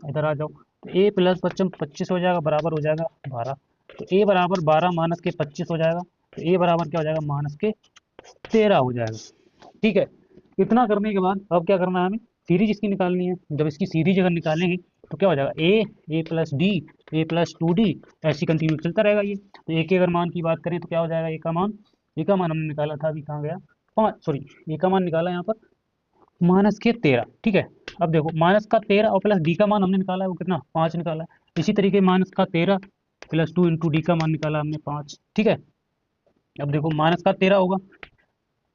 इधर आ जाओ, तो A+5 25 हो जाएगा, बराबर हो जाएगा 12। तो A बराबर 12 माइनस के 25 हो जाएगा, तो A बराबर क्या हो जाएगा, माइनस के 13 हो जाएगा। ठीक है, इतना करने के बाद अब क्या करना है हमें, सीरीज इसकी निकालनी है। जब इसकी सीरीज अगर निकालेंगे तो क्या हो जाएगा, A+D A+2D, ऐसी कंटिन्यू चलता रहेगा ये। तो ए के अगर मान की बात करें तो क्या हो जाएगा, ए का मान हमने निकाला था, अभी कहाँ गया, 5, सॉरी ए का मान निकाला यहाँ पर माइनस के 13। ठीक है, अब देखो माइनस का 13 और प्लस डी का मान हमने निकाला है वो कितना, 5 निकाला है। इसी तरीके माइनस का 13 + 2 × डी का मान निकाला हमने 5। ठीक है, अब देखो माइनस का 13 होगा,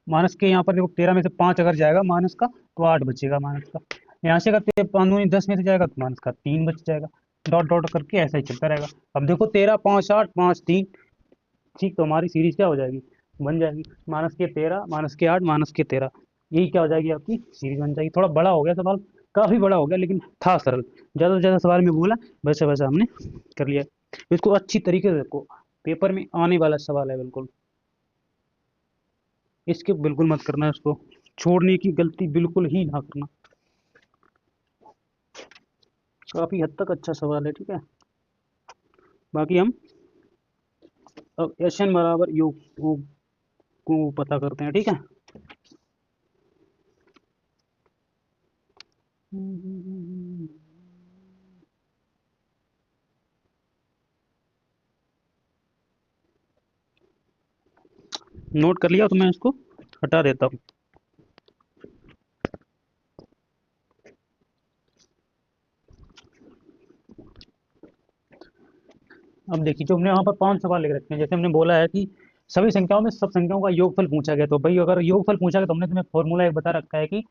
माइनस के यहाँ पर देखो 13 में से 5 अगर जाएगा माइनस का तो 8 बचेगा माइनस का। यहाँ से अगर 5 10 में से जाएगा तो माइनस का 3 बच जाएगा, डॉट डॉट करके ऐसा ही चलता रहेगा। अब देखो 13 5 8 5 3, ठीक, तो हमारी सीरीज क्या हो जाएगी, बन जाएगी माइनस के 13 माइनस के 8 माइनस के 13। यही क्या हो जाएगी, आपकी सीरीज बन जाएगी। थोड़ा बड़ा हो गया सवाल, काफ़ी बड़ा हो गया, लेकिन था सरल। ज़्यादा से ज़्यादा सवाल में बोला वैसा वैसा हमने कर लिया। इसको अच्छी तरीके से देखो, पेपर में आने वाला सवाल है बिल्कुल, इसके बिल्कुल मत करना, इसको छोड़ने की गलती बिल्कुल ही ना करना। काफ़ी हद तक अच्छा सवाल है। ठीक है, बाकी हम अब एस एन बराबर यू को पता करते हैं। ठीक है, नोट कर लिया तो मैं इसको हटा देता हूँ। अब देखिए जो हमने यहाँ पर 5 सवाल लिख रखे हैं, जैसे हमने बोला है कि सभी संख्याओं में सब संख्याओं का योगफल पूछा गया, तो भाई अगर योगफल पूछा गया तो हमने तुम्हें फॉर्मूला एक बता रखा है कि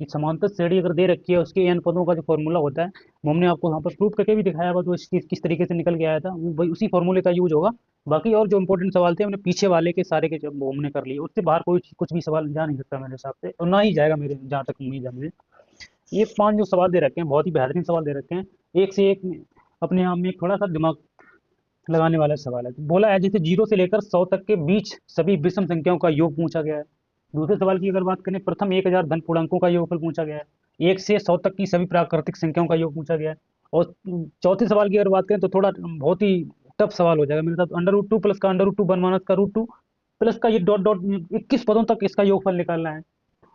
समांतर श्रेणी अगर दे रखी है उसके n पदों का जो फॉर्मूला होता है वो हमने आपको यहाँ पर प्रूफ करके भी दिखाया हुआ, तो किस तरीके से निकल के आया था वो भाई उसी फॉर्मूले का यूज होगा। बाकी और जो इंपॉर्टेंट सवाल थे हमने पीछे वाले के सारे के जब वो हमने कर लिए, उससे बाहर कोई कुछ भी सवाल जा नहीं सकता मेरे हिसाब से, और ना ही जाएगा मेरे जहाँ तक उम्मीद है मुझे। ये 5 जो सवाल दे रखे हैं बहुत ही बेहतरीन सवाल दे रखे हैं, एक से एक अपने आप में थोड़ा सा दिमाग लगाने वाला सवाल है। तो बोला है जैसे 0 से लेकर 100 तक के बीच सभी विषम संख्याओं का योग पूछा गया है। दूसरे सवाल की अगर बात करें, प्रथम 1000 धन पूर्णांकों का योगफल पूछा गया है। 1 से 100 तक की सभी प्राकृतिक संख्याओं का योग पूछा गया है। और चौथे सवाल की अगर बात करें तो थोड़ा बहुत ही टफ सवाल हो जाएगा मेरे साथ, √2 प्लस का √2 वन माइनस का √2 प्लस का ये डॉट डॉट 21 पदों तक इसका योगफल निकालना है।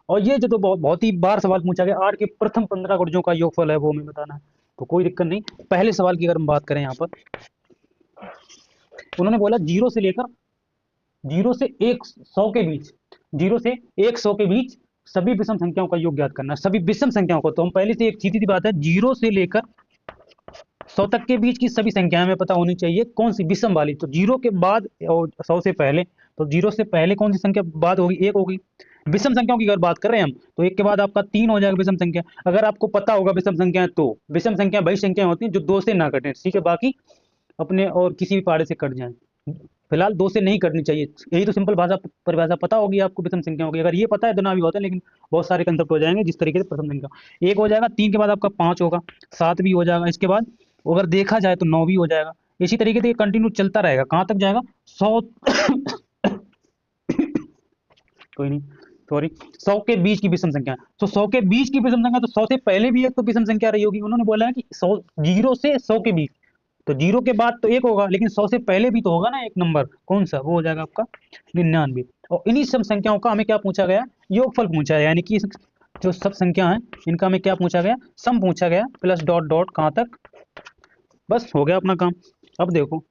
और ये जो तो बहुत ही बार सवाल पूछा गया, 8 के प्रथम 15 गुणजों का योगफल है वो हमें बताना है, तो कोई दिक्कत नहीं। पहले सवाल की अगर हम बात करें यहाँ पर, उन्होंने बोला 0 से 100 के बीच, 0 से 100 के बीच सभी विषम संख्याओं का योग ज्ञात करना। सभी विषम संख्याओं को, तो हम पहले से एक सीधी सी बात है, 0 से लेकर 100 तक के बीच की सभी संख्याएं हमें पता होनी चाहिए कौन सी विषम वाली। तो 0 के बाद और 100 से पहले, तो 0 से पहले कौन सी संख्या बाद होगी, 1 होगी। विषम संख्याओं की अगर बात कर रहे हैं हम, तो 1 के बाद आपका 3 हो जाएगा विषम संख्या। अगर आपको पता होगा विषम संख्या, तो विषम संख्या वही संख्या होती है जो 2 से ना कटे, ठीक है, बाकी अपने और किसी भी पहाड़े से कट जाए, फिलहाल 2 से नहीं कटनी चाहिए। यही तो सिंपल भाषा परिभाषा पता होगी आपको विषम संख्याओं की, अगर ये पता है तो ना भी होता है, लेकिन बहुत सारे कंसेप्ट हो जाएंगे। जिस तरीके से प्रथम संख्या 1 हो जाएगा, 3 के बाद आपका 5 होगा, 7 भी हो जाएगा, इसके बाद अगर देखा जाए तो 9 भी हो जाएगा। इसी तरीके से ये कंटिन्यू चलता रहेगा, कहाँ तक जाएगा, 100 कोई नहीं, सॉरी, 100 के बीच की विषम संख्या। तो 100 के बीच की विषम संख्या, तो 100 से पहले भी एक तो विषम संख्या रही होगी। उन्होंने बोला है कि 100, 0 से 100 के बीच, तो 0 के बाद तो 1 होगा, लेकिन 100 से पहले भी तो होगा ना एक नंबर, कौन सा, वो हो जाएगा आपका 99। और इन्हीं सब संख्याओं का हमें क्या पूछा गया, योगफल पूछा है, यानी कि जो सब संख्या है इनका हमें क्या पूछा गया, सम पूछा गया, प्लस डॉट डॉट कहाँ तक, बस हो गया अपना काम। अब देखो,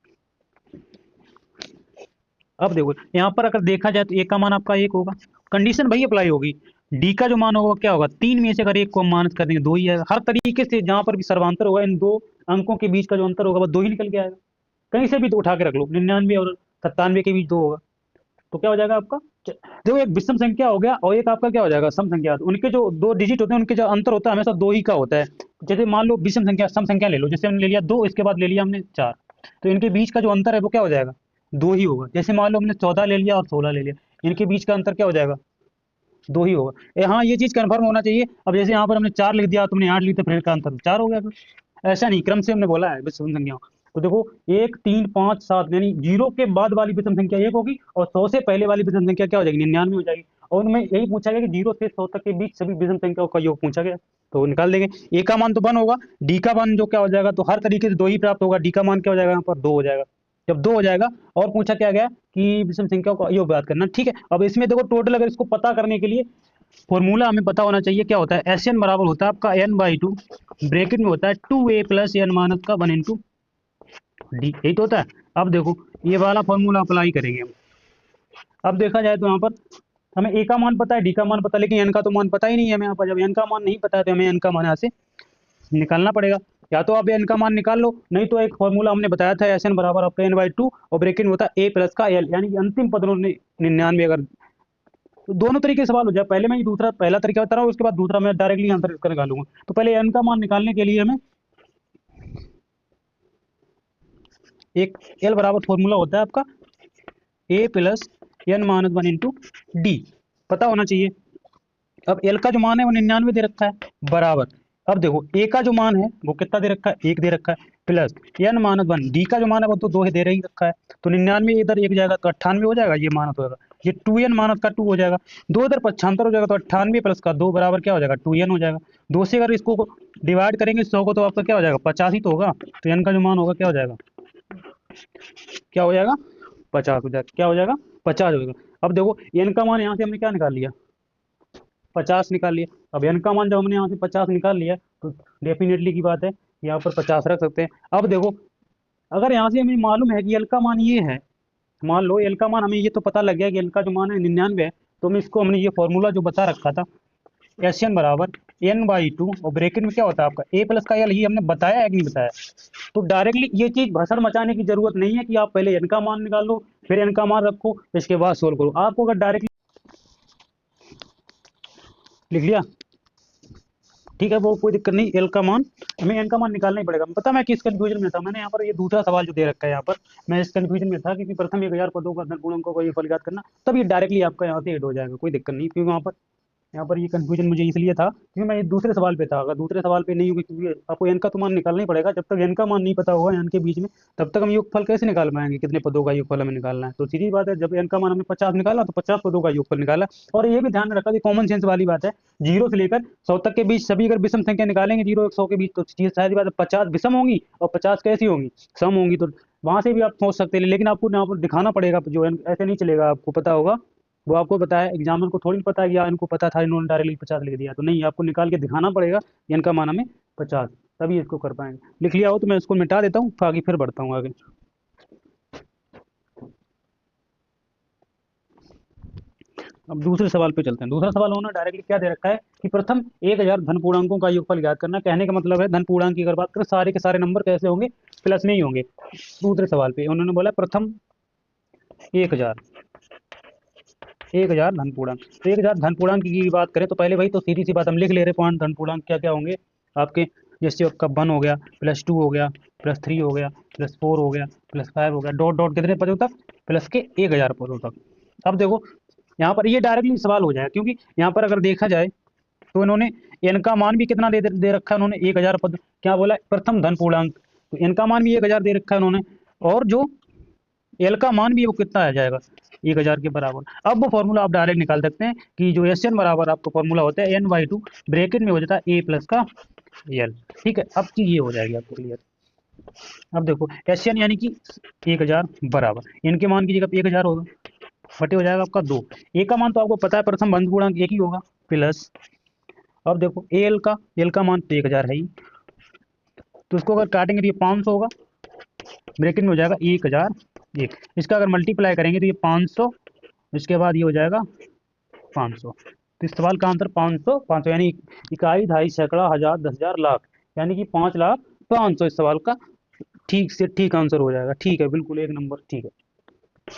यहाँ पर अगर देखा जाए तो 1 का मान आपका 1 होगा, कंडीशन वही अप्लाई होगी। डी का जो मान होगा क्या होगा, 3 में से अगर 1 को हम माइनस कर देंगे 2 ही आएगा। हर तरीके से जहां पर भी सर्वांतर होगा, इन दो अंकों के बीच का जो अंतर होगा वो 2 ही निकल के आएगा। कहीं से भी तो उठा के रख लो, 99 और 97 के बीच 2 होगा, तो क्या हो जाएगा आपका, देखो एक विषम संख्या हो गया और एक आपका क्या हो जाएगा, सम संख्या। तो उनके जो 2 डिजिट होते हैं उनके जो अंतर होता है हमेशा 2 ही का होता है। जैसे मान लो विषम संख्या, सम संख्या ले लो, जैसे हमने ले लिया 2, इसके बाद ले लिया हमने 4, तो इनके बीच का जो अंतर है वो क्या हो जाएगा, 2 ही होगा। जैसे मान लो हमने 14 ले लिया और 16 ले लिया, इनके बीच का अंतर क्या हो जाएगा, 2 ही होगा। हाँ, ये चीज कंफर्म होना चाहिए। अब जैसे यहाँ पर हमने 4 लिख दिया, तुमने 8 लिख दिया, फिर का अंतर 4 हो गया, फिर ऐसा नहीं, क्रम से हमने बोला है विषम संख्याओं। तो देखो 1, 3, 5, 7, यानी 0 के बाद वाली विषम संख्या 1 होगी और 100 से पहले वाली विषम संख्या क्या हो जाएगी, 99 हो जाएगी। और उनमें यही पूछा गया कि 0 से 100 तक के बीच सभी विषम संख्याओं का योग पूछा गया, तो निकाल देंगे। ए का मान तो 1 होगा, डी का मान जो क्या हो जाएगा, तो हर तरीके से 2 ही प्राप्त होगा, डी का मान क्या हो जाएगा यहाँ पर 2 हो जाएगा। जब 2 हो जाएगा, और पूछा क्या गया कि विषम संख्याओं का योग ज्ञात करना, ठीक है। अब इसमें देखो टोटल, अगर इसको पता करने के लिए फॉर्मूला हमें पता होना चाहिए, क्या होता है, एस एन बराबर होता है आपका n/2, ब्रैकेट में होता है 2a प्लस n माइनस का 1 इंटू डी, यही तो होता है। अब देखो ये वाला फॉर्मूला अप्लाई करेंगे हम। अब देखा जाए तो यहाँ पर हमें ए का मान पता है, डी का मान पता है, लेकिन एन का तो मान पता ही नहीं है हमें। यहाँ पर जब एन का मान नहीं पता है तो हमें एन का मान यहाँ से निकालना पड़ेगा। या तो आप एन का मान निकाल लो, नहीं तो एक फॉर्मूला हमने बताया था, एस एन बराबर आपका n/2 और ब्रैकेट में होता है a प्लस का l, यानी कि अंतिम पद 99। अगर तो दोनों तरीके से सवाल हो जाए, पहले मैं ये दूसरा पहला तरीका बता रहा हूँ, उसके बाद दूसरा मैं डायरेक्टली आंसर इसका निकालूंगा। तो पहले एन का मान निकालने के लिए हमें एक एल बराबर फॉर्मूला होता है आपका A plus n minus 1 into D, पता होना चाहिए। अब एल का जो मान है वो 99 दे रखा है, बराबर, अब देखो ए का जो मान है वो कितना दे रखा है, 1 दे रखा है, प्लस n माइनस 1, डी का जो मान है वो तो 2 दे रही रखा है, तो 99 इधर 1 जाएगा तो 98 हो जाएगा, ये माइनस होगा, ये 2n माइनस का 2 हो जाएगा, 2 इधर 75 हो जाएगा, तो 98 प्लस का 2 बराबर क्या हो जाएगा, 2n हो जाएगा। 2 से अगर इसको डिवाइड करेंगे 100 को, तो आपका क्या हो जाएगा, 50 ही तो होगा, तो n का जो मान होगा क्या हो जाएगा, क्या हो जाएगा, 50 हो जाएगा, क्या हो जाएगा, 50 हो जाएगा। अब देखो n का मान यहाँ से हमने क्या निकाल लिया, 50 निकाल लिया। अब n का मान जब हमने यहाँ से 50 निकाल लिया, तो डेफिनेटली की बात है यहाँ पर 50 रख सकते हैं। अब देखो अगर यहाँ से हमें मालूम है कि l का मान ये है, मान लो एल का मान हमें ये तो पता लग गया कि एल का जो मान है 99 है, तो हमने ये फॉर्मूला जो बता रखा था एस एन बराबर n/2 और ब्रैकेट में क्या होता है आपका a प्लस का एल, ये हमने बताया है कि नहीं बताया। तो डायरेक्टली ये चीज भसड़ मचाने की जरूरत नहीं है कि आप पहले n का मान निकालो फिर n का मान रखो इसके बाद सोल्व करो। आपको अगर डायरेक्टली लिख लिया ठीक है, वो कोई दिक्कत नहीं, एल का मान हमें एन का मान निकालना ही पड़ेगा। पता मैं किस कंफ्यूजन में था, मैंने यहाँ पर ये दूसरा सवाल जो दे रखा है यहाँ पर, मैं इस कंफ्यूजन में था कि प्रथम 1000 पदों का धनपूर्णांकों का ये फल ज्ञात करना, तब ये डायरेक्टली आपका यहाँ से ऐड हो जाएगा, कोई दिक्कत नहीं। क्योंकि यहाँ पर ये कंफ्यूजन मुझे इसलिए था क्योंकि मैं दूसरे सवाल पे था, अगर दूसरे सवाल पे नहीं होगी क्योंकि आपको एन का तो मान निकालना ही पड़ेगा, जब तक एन का मान नहीं पता होगा एन के बीच में तब तक हम योगफल कैसे निकाल पाएंगे, कितने पदों का योगफल हमें निकालना है। तो सीधी बात है, जब एन का मान हमने 50 निकाला तो 50 पदों का योगफल निकाला। और ये भी ध्यान रखा कि कॉमन सेंस वाली बात है, 0 से लेकर 100 तक के बीच सभी अगर विषम संख्या निकालेंगे 0 और 100 के बीच, तो सारी बात है 50 विषम होंगी और 50 कैसी होंगी, सम होंगी। तो वहां से भी आप सोच सकते हैं, लेकिन आपको यहाँ पर दिखाना पड़ेगा, जो ऐसे नहीं चलेगा, आपको पता होगा वो आपको पता है, एग्जामिनर को थोड़ी पता है कि यार इनको पता था इन्होंने डायरेक्टली 50 लिख दिया, तो नहीं, आपको निकाल के दिखाना पड़ेगा इनका मान हमें 50, तभी इसको कर पाएंगे। लिख लिया हो तो मैं इसको मिटा देता हूँ, आगे फिर बढ़ता हूँ आगे। अब दूसरे सवाल पे चलते हैं। दूसरा सवाल होना डायरेक्टली क्या दे रखा है कि प्रथम 1000 धन पूर्णांकों का योगफल ज्ञात करना। कहने का मतलब है धन पूर्णांक की अगर बात करें सारे के सारे नंबर कैसे होंगे, प्लस में ही होंगे। दूसरे सवाल पे उन्होंने बोला प्रथम 1000 धन पूर्णांक, तो 1000 धन पूर्णांक की बात करें तो पहले भाई तो सीधी सी बात हम लिख ले रहे पॉइंट, धन पूर्णांक क्या क्या होंगे आपके, जैसे आपका 1 हो गया, +2 हो गया, +3 हो गया, +4 हो गया, +5 हो गया, डॉट डॉट कितने पदों तक, प्लस के 1000 पदों तक। अब देखो यहाँ पर ये डायरेक्टली सवाल हो जाएगा, क्योंकि यहाँ पर अगर देखा जाए तो इन्होंने n का मान भी कितना दे रखा है, उन्होंने 1000 पद क्या बोला, प्रथम धन पूर्णांक, तो n का मान भी 1000 दे रखा है उन्होंने, और जो एल का मान भी वो कितना आ जाएगा 1000 के बराबर। अब वो फॉर्मूला आप डायरेक्ट निकाल सकते हैं कि जो एस एन बराबर आपका फॉर्मूला होता है n/2 ब्रैकेट में हो जाता है a प्लस का एल। ठीक है, अब चीज ये हो जाएगी आपको क्लियर। अब देखो एस एन यानी कि 1000 बराबर n के मान की जगह पे 1000 होगा, फटे हो जाएगा आपका 2, ए का मान तो आपको पता है प्रथम बंध पूर्णांक एक ही होगा, प्लस अब देखो एल का मान तो 1000 है ही, तो उसको अगर काटेंगे तो ये 500 होगा, ब्रैकेट में हो जाएगा 1001, इसका अगर मल्टीप्लाई करेंगे तो ये 500, इसके बाद ये हो जाएगा 500। तो इस सवाल का आंसर 500 500 यानी इकाई, दहाई, सैकड़ा, हजार, 10,000, लाख, यानी कि 5,05,000 इस सवाल का ठीक से ठीक आंसर हो जाएगा। ठीक है, बिल्कुल एक नंबर ठीक है।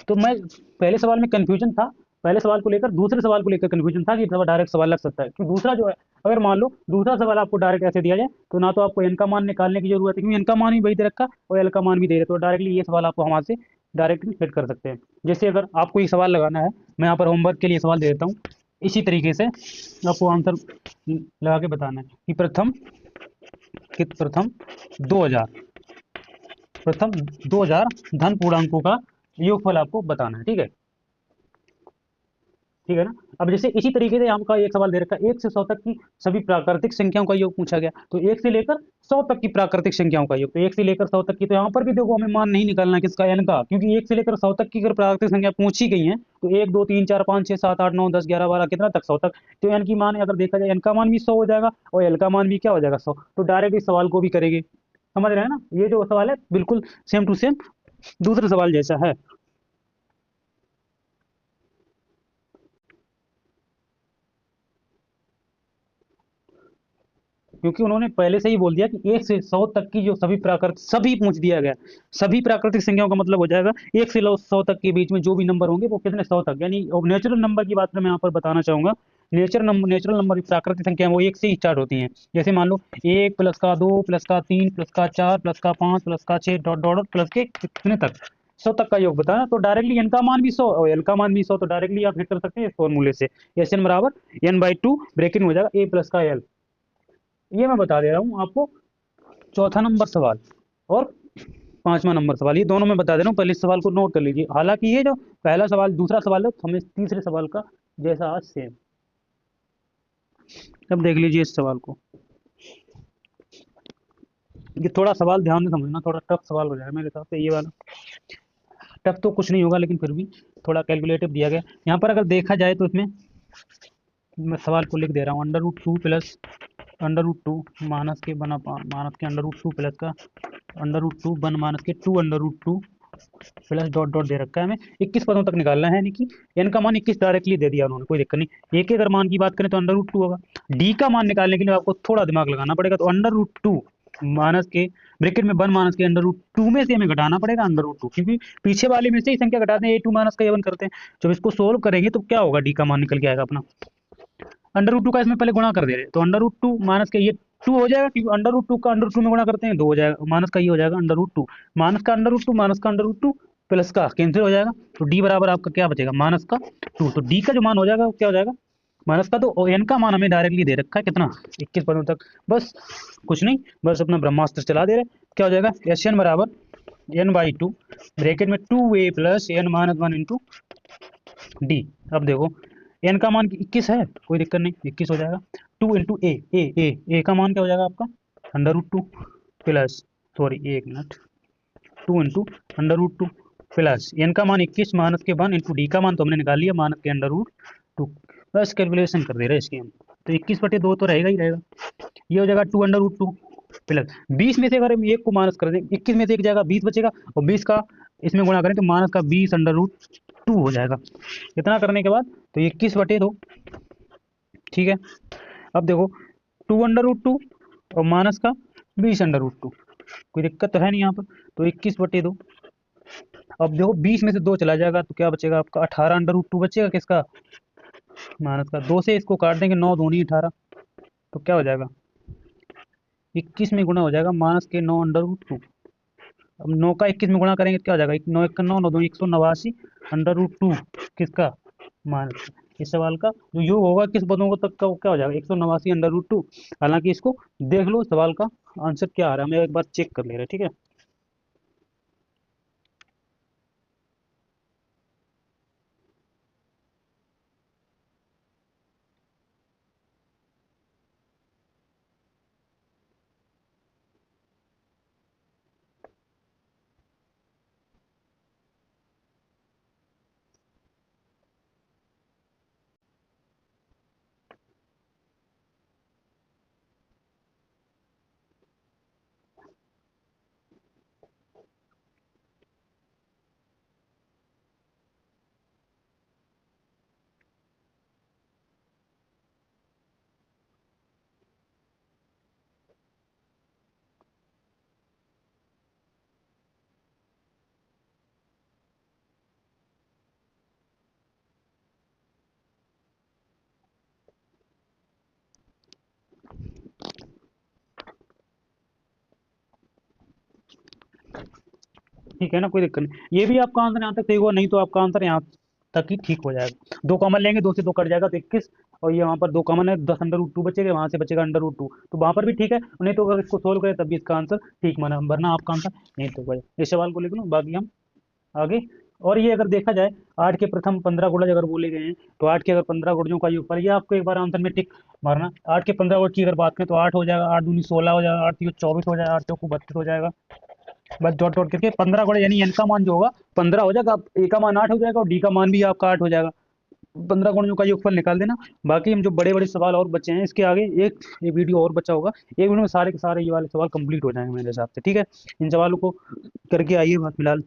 तो मैं पहले सवाल में कंफ्यूजन था, पहले सवाल को लेकर दूसरे सवाल को लेकर कंफ्यूजन था कि डायरेक्ट सवाल लग सकता है, कि दूसरा जो है अगर मान लो दूसरा सवाल आपको डायरेक्ट ऐसे दिया जाए तो ना तो आपको एन का मान निकालने की जरूरत है क्योंकि एन का मान भी वही दे रखा और एल का मान भी दे रहे, तो डायरेक्टली ये सवाल आपको हमारे से डायरेक्टली सेट कर सकते हैं। जैसे अगर आपको ये सवाल लगाना है, मैं यहाँ पर होमवर्क के लिए सवाल दे देता हूँ, इसी तरीके से आपको आंसर लगा के बताना है कि प्रथम 2000 धन पूर्णांकों का योगफल आपको बताना है। ठीक है, ठीक है ना। अब जैसे इसी तरीके से हमका एक सवाल दे रखा है 1 से 100 तक की सभी प्राकृतिक संख्याओं का योग पूछा गया, तो 1 से लेकर 100 तक की प्राकृतिक संख्याओं का योग, तो 1 से लेकर 100 तक की, तो यहाँ पर भी देखो हमें मान नहीं निकालना किसका, एन का, क्योंकि 1 से लेकर 100 तक की अगर प्राकृतिक संख्या पूछी गई है तो 1 2 3 4 5 6 7 8 9 10 11 12 कितना तक 100 तक, तो एन की मान अगर देखा जाए एन का मान भी 100 हो जाएगा और एल का मान भी क्या हो जाएगा 100, तो डायरेक्ट इस सवाल को भी करेंगे। समझ रहे हैं ना, ये जो सवाल है बिल्कुल सेम टू सेम दूसरे सवाल जैसा है। क्योंकि उन्होंने पहले से ही बोल दिया कि 1 से 100 तक की जो सभी पूछ दिया गया, सभी प्राकृतिक संख्याओं का मतलब हो जाएगा 1 से 100 तक के बीच में जो भी नंबर होंगे वो कितने 100 तक, यानी नेचुरल नंबर की बात मैं यहाँ पर बताना चाहूंगा। नेचुरल नंबर प्राकृतिक संख्या वो 1 से ही स्टार्ट होती हैं। जैसे मान लो 1 प्लस का 2 प्लस का 3 प्लस का 4 प्लस का 5 प्लस का 6 डॉट डॉट प्लस के कितने तक 100 तक का योग बताना, तो डायरेक्टली एन का मान भी 100 और एल का मान भी 100, तो डायरेक्टली आप हिट कर सकते हैं इस फॉर्मूले से, एस एन बराबर n/2 ब्रैकेट में हो जाएगा a प्लस का एल। ये मैं बता दे रहा हूँ आपको, चौथा नंबर सवाल और पांचवा नंबर सवाल, ये दोनों मैं बता दे रहा हूँ, पहले इस सवाल को नोट कर लीजिए। हालांकि ये जो पहला सवाल दूसरा सवाल है हमें तीसरे सवाल का जैसा आज सेम। अब देख लीजिए इस सवाल को, ये थोड़ा सवाल ध्यान से समझना, थोड़ा टफ सवाल हो जाएगा मेरे हिसाब से ये वाला। टफ तो कुछ नहीं होगा लेकिन फिर भी थोड़ा कैलकुलेटिव दिया गया। यहाँ पर अगर देखा जाए तो इसमें मैं सवाल को लिख दे रहा हूँ, √2 प्लस √2 माइनस के बना माइनस के √2 प्लस का √2 1 माइनस के 2 √2 प्लस डॉट डॉट दे रखा है हमें, 21 पदों तक निकालना है, यानी कि एन का मान 21 डायरेक्टली दे दिया उन्होंने, कोई दिक्कत नहीं। एक अगर मान की बात करें तो अंडर रूट 2 होगा। डी का मान निकालने के लिए आपको थोड़ा दिमाग लगाना पड़ेगा, तो अंडर रूट 2 माइनस के ब्रैकेट में 1 माइनस के अंडर रूट 2 में से हमें घटाना पड़ेगा अंडर रूट 2, क्योंकि पीछे वाले में से ही संख्या घटाते हैं, ए 2 माइनस का ए 1 करते हैं। जब इसको सोल्व करेंगे तो क्या होगा, डी का मान निकल के आएगा अपना, अंडर रूट 2 का इसमें पहले गुणा कर दे रहे हैं, तो अंडर रूट 2 माइनस के ये 2 हो जाएगा, क्योंकि अंडर रूट 2 का अंडर रूट 2 में गुणा करते हैं 2 हो जाएगा, माइनस का ये हो जाएगा अंडर रूट 2, माइनस का अंडर रूट 2 माइनस का अंडर रूट 2 प्लस का कैंसिल हो जाएगा, तो डी बराबर आपका क्या बचेगा, माइनस का 2। तो डी का जो मान हो जाएगा वो क्या हो जाएगा, माइनस का। तो एन का मान हमें डायरेक्टली दे रखा है कितना, 21 पदों तक, बस कुछ नहीं, बस अपना ब्रह्मास्त्र चला दे रहे। क्या हो जाएगा, एस एन बराबर एन बाई 2 ब्रैकेट में 2a plus N minus 1 into D. अब देखो एन का मान 21 है, कोई दिक्कत नहीं, 21 हो जाएगा, 2 इंटू ए का मान क्या हो जाएगा आपका, अंडर रूट 2 प्लस, सॉरी एक मिनट, 2 into under root 2 plus N का मान 21 माइनस के 1 इंटू डी का मान तो हमने निकाल लिया माइनस के अंडर रूट 2, बस कैलकुलेशन कर दे रहे हैं इसकी हम। तो 21/2 तो रहेगा ही रहेगा, ये हो जाएगा 2 अंडर रूट 2 प्लस 20 में से अगर हम एक को माइनस कर दें, 21 में से एक जाएगा 20 बचेगा, और 20 का इसमें गुणा करें तो माइनस का 20 अंडर रूट 2 हो जाएगा। इतना करने के बाद तो 21/2, ठीक है। अब देखो 2 अंडर रूट 2 और माइनस का 20 अंडर रूट 2, कोई दिक्कत तो है नहीं यहाँ पर, तो 21/2। अब देखो 20 में से 2 चला जाएगा तो क्या बचेगा आपका, 18 अंडर रूट 2 बचेगा, किसका, माइनस का। 2 से इसको काट देंगे, 9 दूनी 18, तो क्या हो जाएगा, 21 में गुणा हो जाएगा माइनस के 9 अंडर रूट 2। अब 9 का 21 में गुणा करेंगे तो क्या हो जाएगा, 9 1 9, 9 2 189 अंडर रूट 2 किसका, माइनस। इस सवाल का जो योग होगा किस पदों को तक का, वो क्या हो जाएगा 189 अंडर रूट 2। हालांकि इसको देख लो सवाल का आंसर क्या आ रहा है, हम एक बार चेक कर ले रहे हैं, ठीक है। ठीक है ना, कोई दिक्कत नहीं, ये भी आपका आंसर यहाँ तक सही हुआ, नहीं तो आपका आंसर यहाँ तक ही ठीक हो जाएगा। 2 कॉमन लेंगे, 2 से 2 कट जाएगा तो 21, और ये वहाँ पर 2 कॉमन है, 10 अंडर रूट 2 बचेगा, वहाँ से बचेगा अंडर रूट 2, तो वहाँ पर भी ठीक है, नहीं तो अगर इसको सोल्व करें तब भी इसका आंसर ठीक माना, वरना आपका आंसर नहीं ठीक होगा। इस सवाल को लिख लो, बाकी हम आगे। और ये अगर देखा जाए 8 के प्रथम 15 गुणज अगर बोले गए हैं, तो 8 के अगर 15 गुणजों का योग पर, ये आपको एक बार आंसर में टिक मारना। 8 के 15 गुण की अगर बात करें तो 8 हो जाएगा, 8 दूनी 16 हो जाएगा, 8 3 24 हो जाएगा, 8 चौको 32 हो जाएगा, बस डॉट डॉट करके 15 गुणा, यानी एन का मान जो होगा 15 हो जाएगा, ए का मान 8 हो जाएगा और डी का मान भी आपका 8 हो जाएगा। 15 गुणजों का योगफल निकाल देना। बाकी हम जो बड़े बड़े सवाल और बचे हैं इसके आगे एक वीडियो और बचा होगा, एक वीडियो में सारे के सारे ये वाले सवाल कंप्लीट हो जाएंगे मेरे हिसाब से, ठीक है। इन सवालों को करके आइए फिलहाल।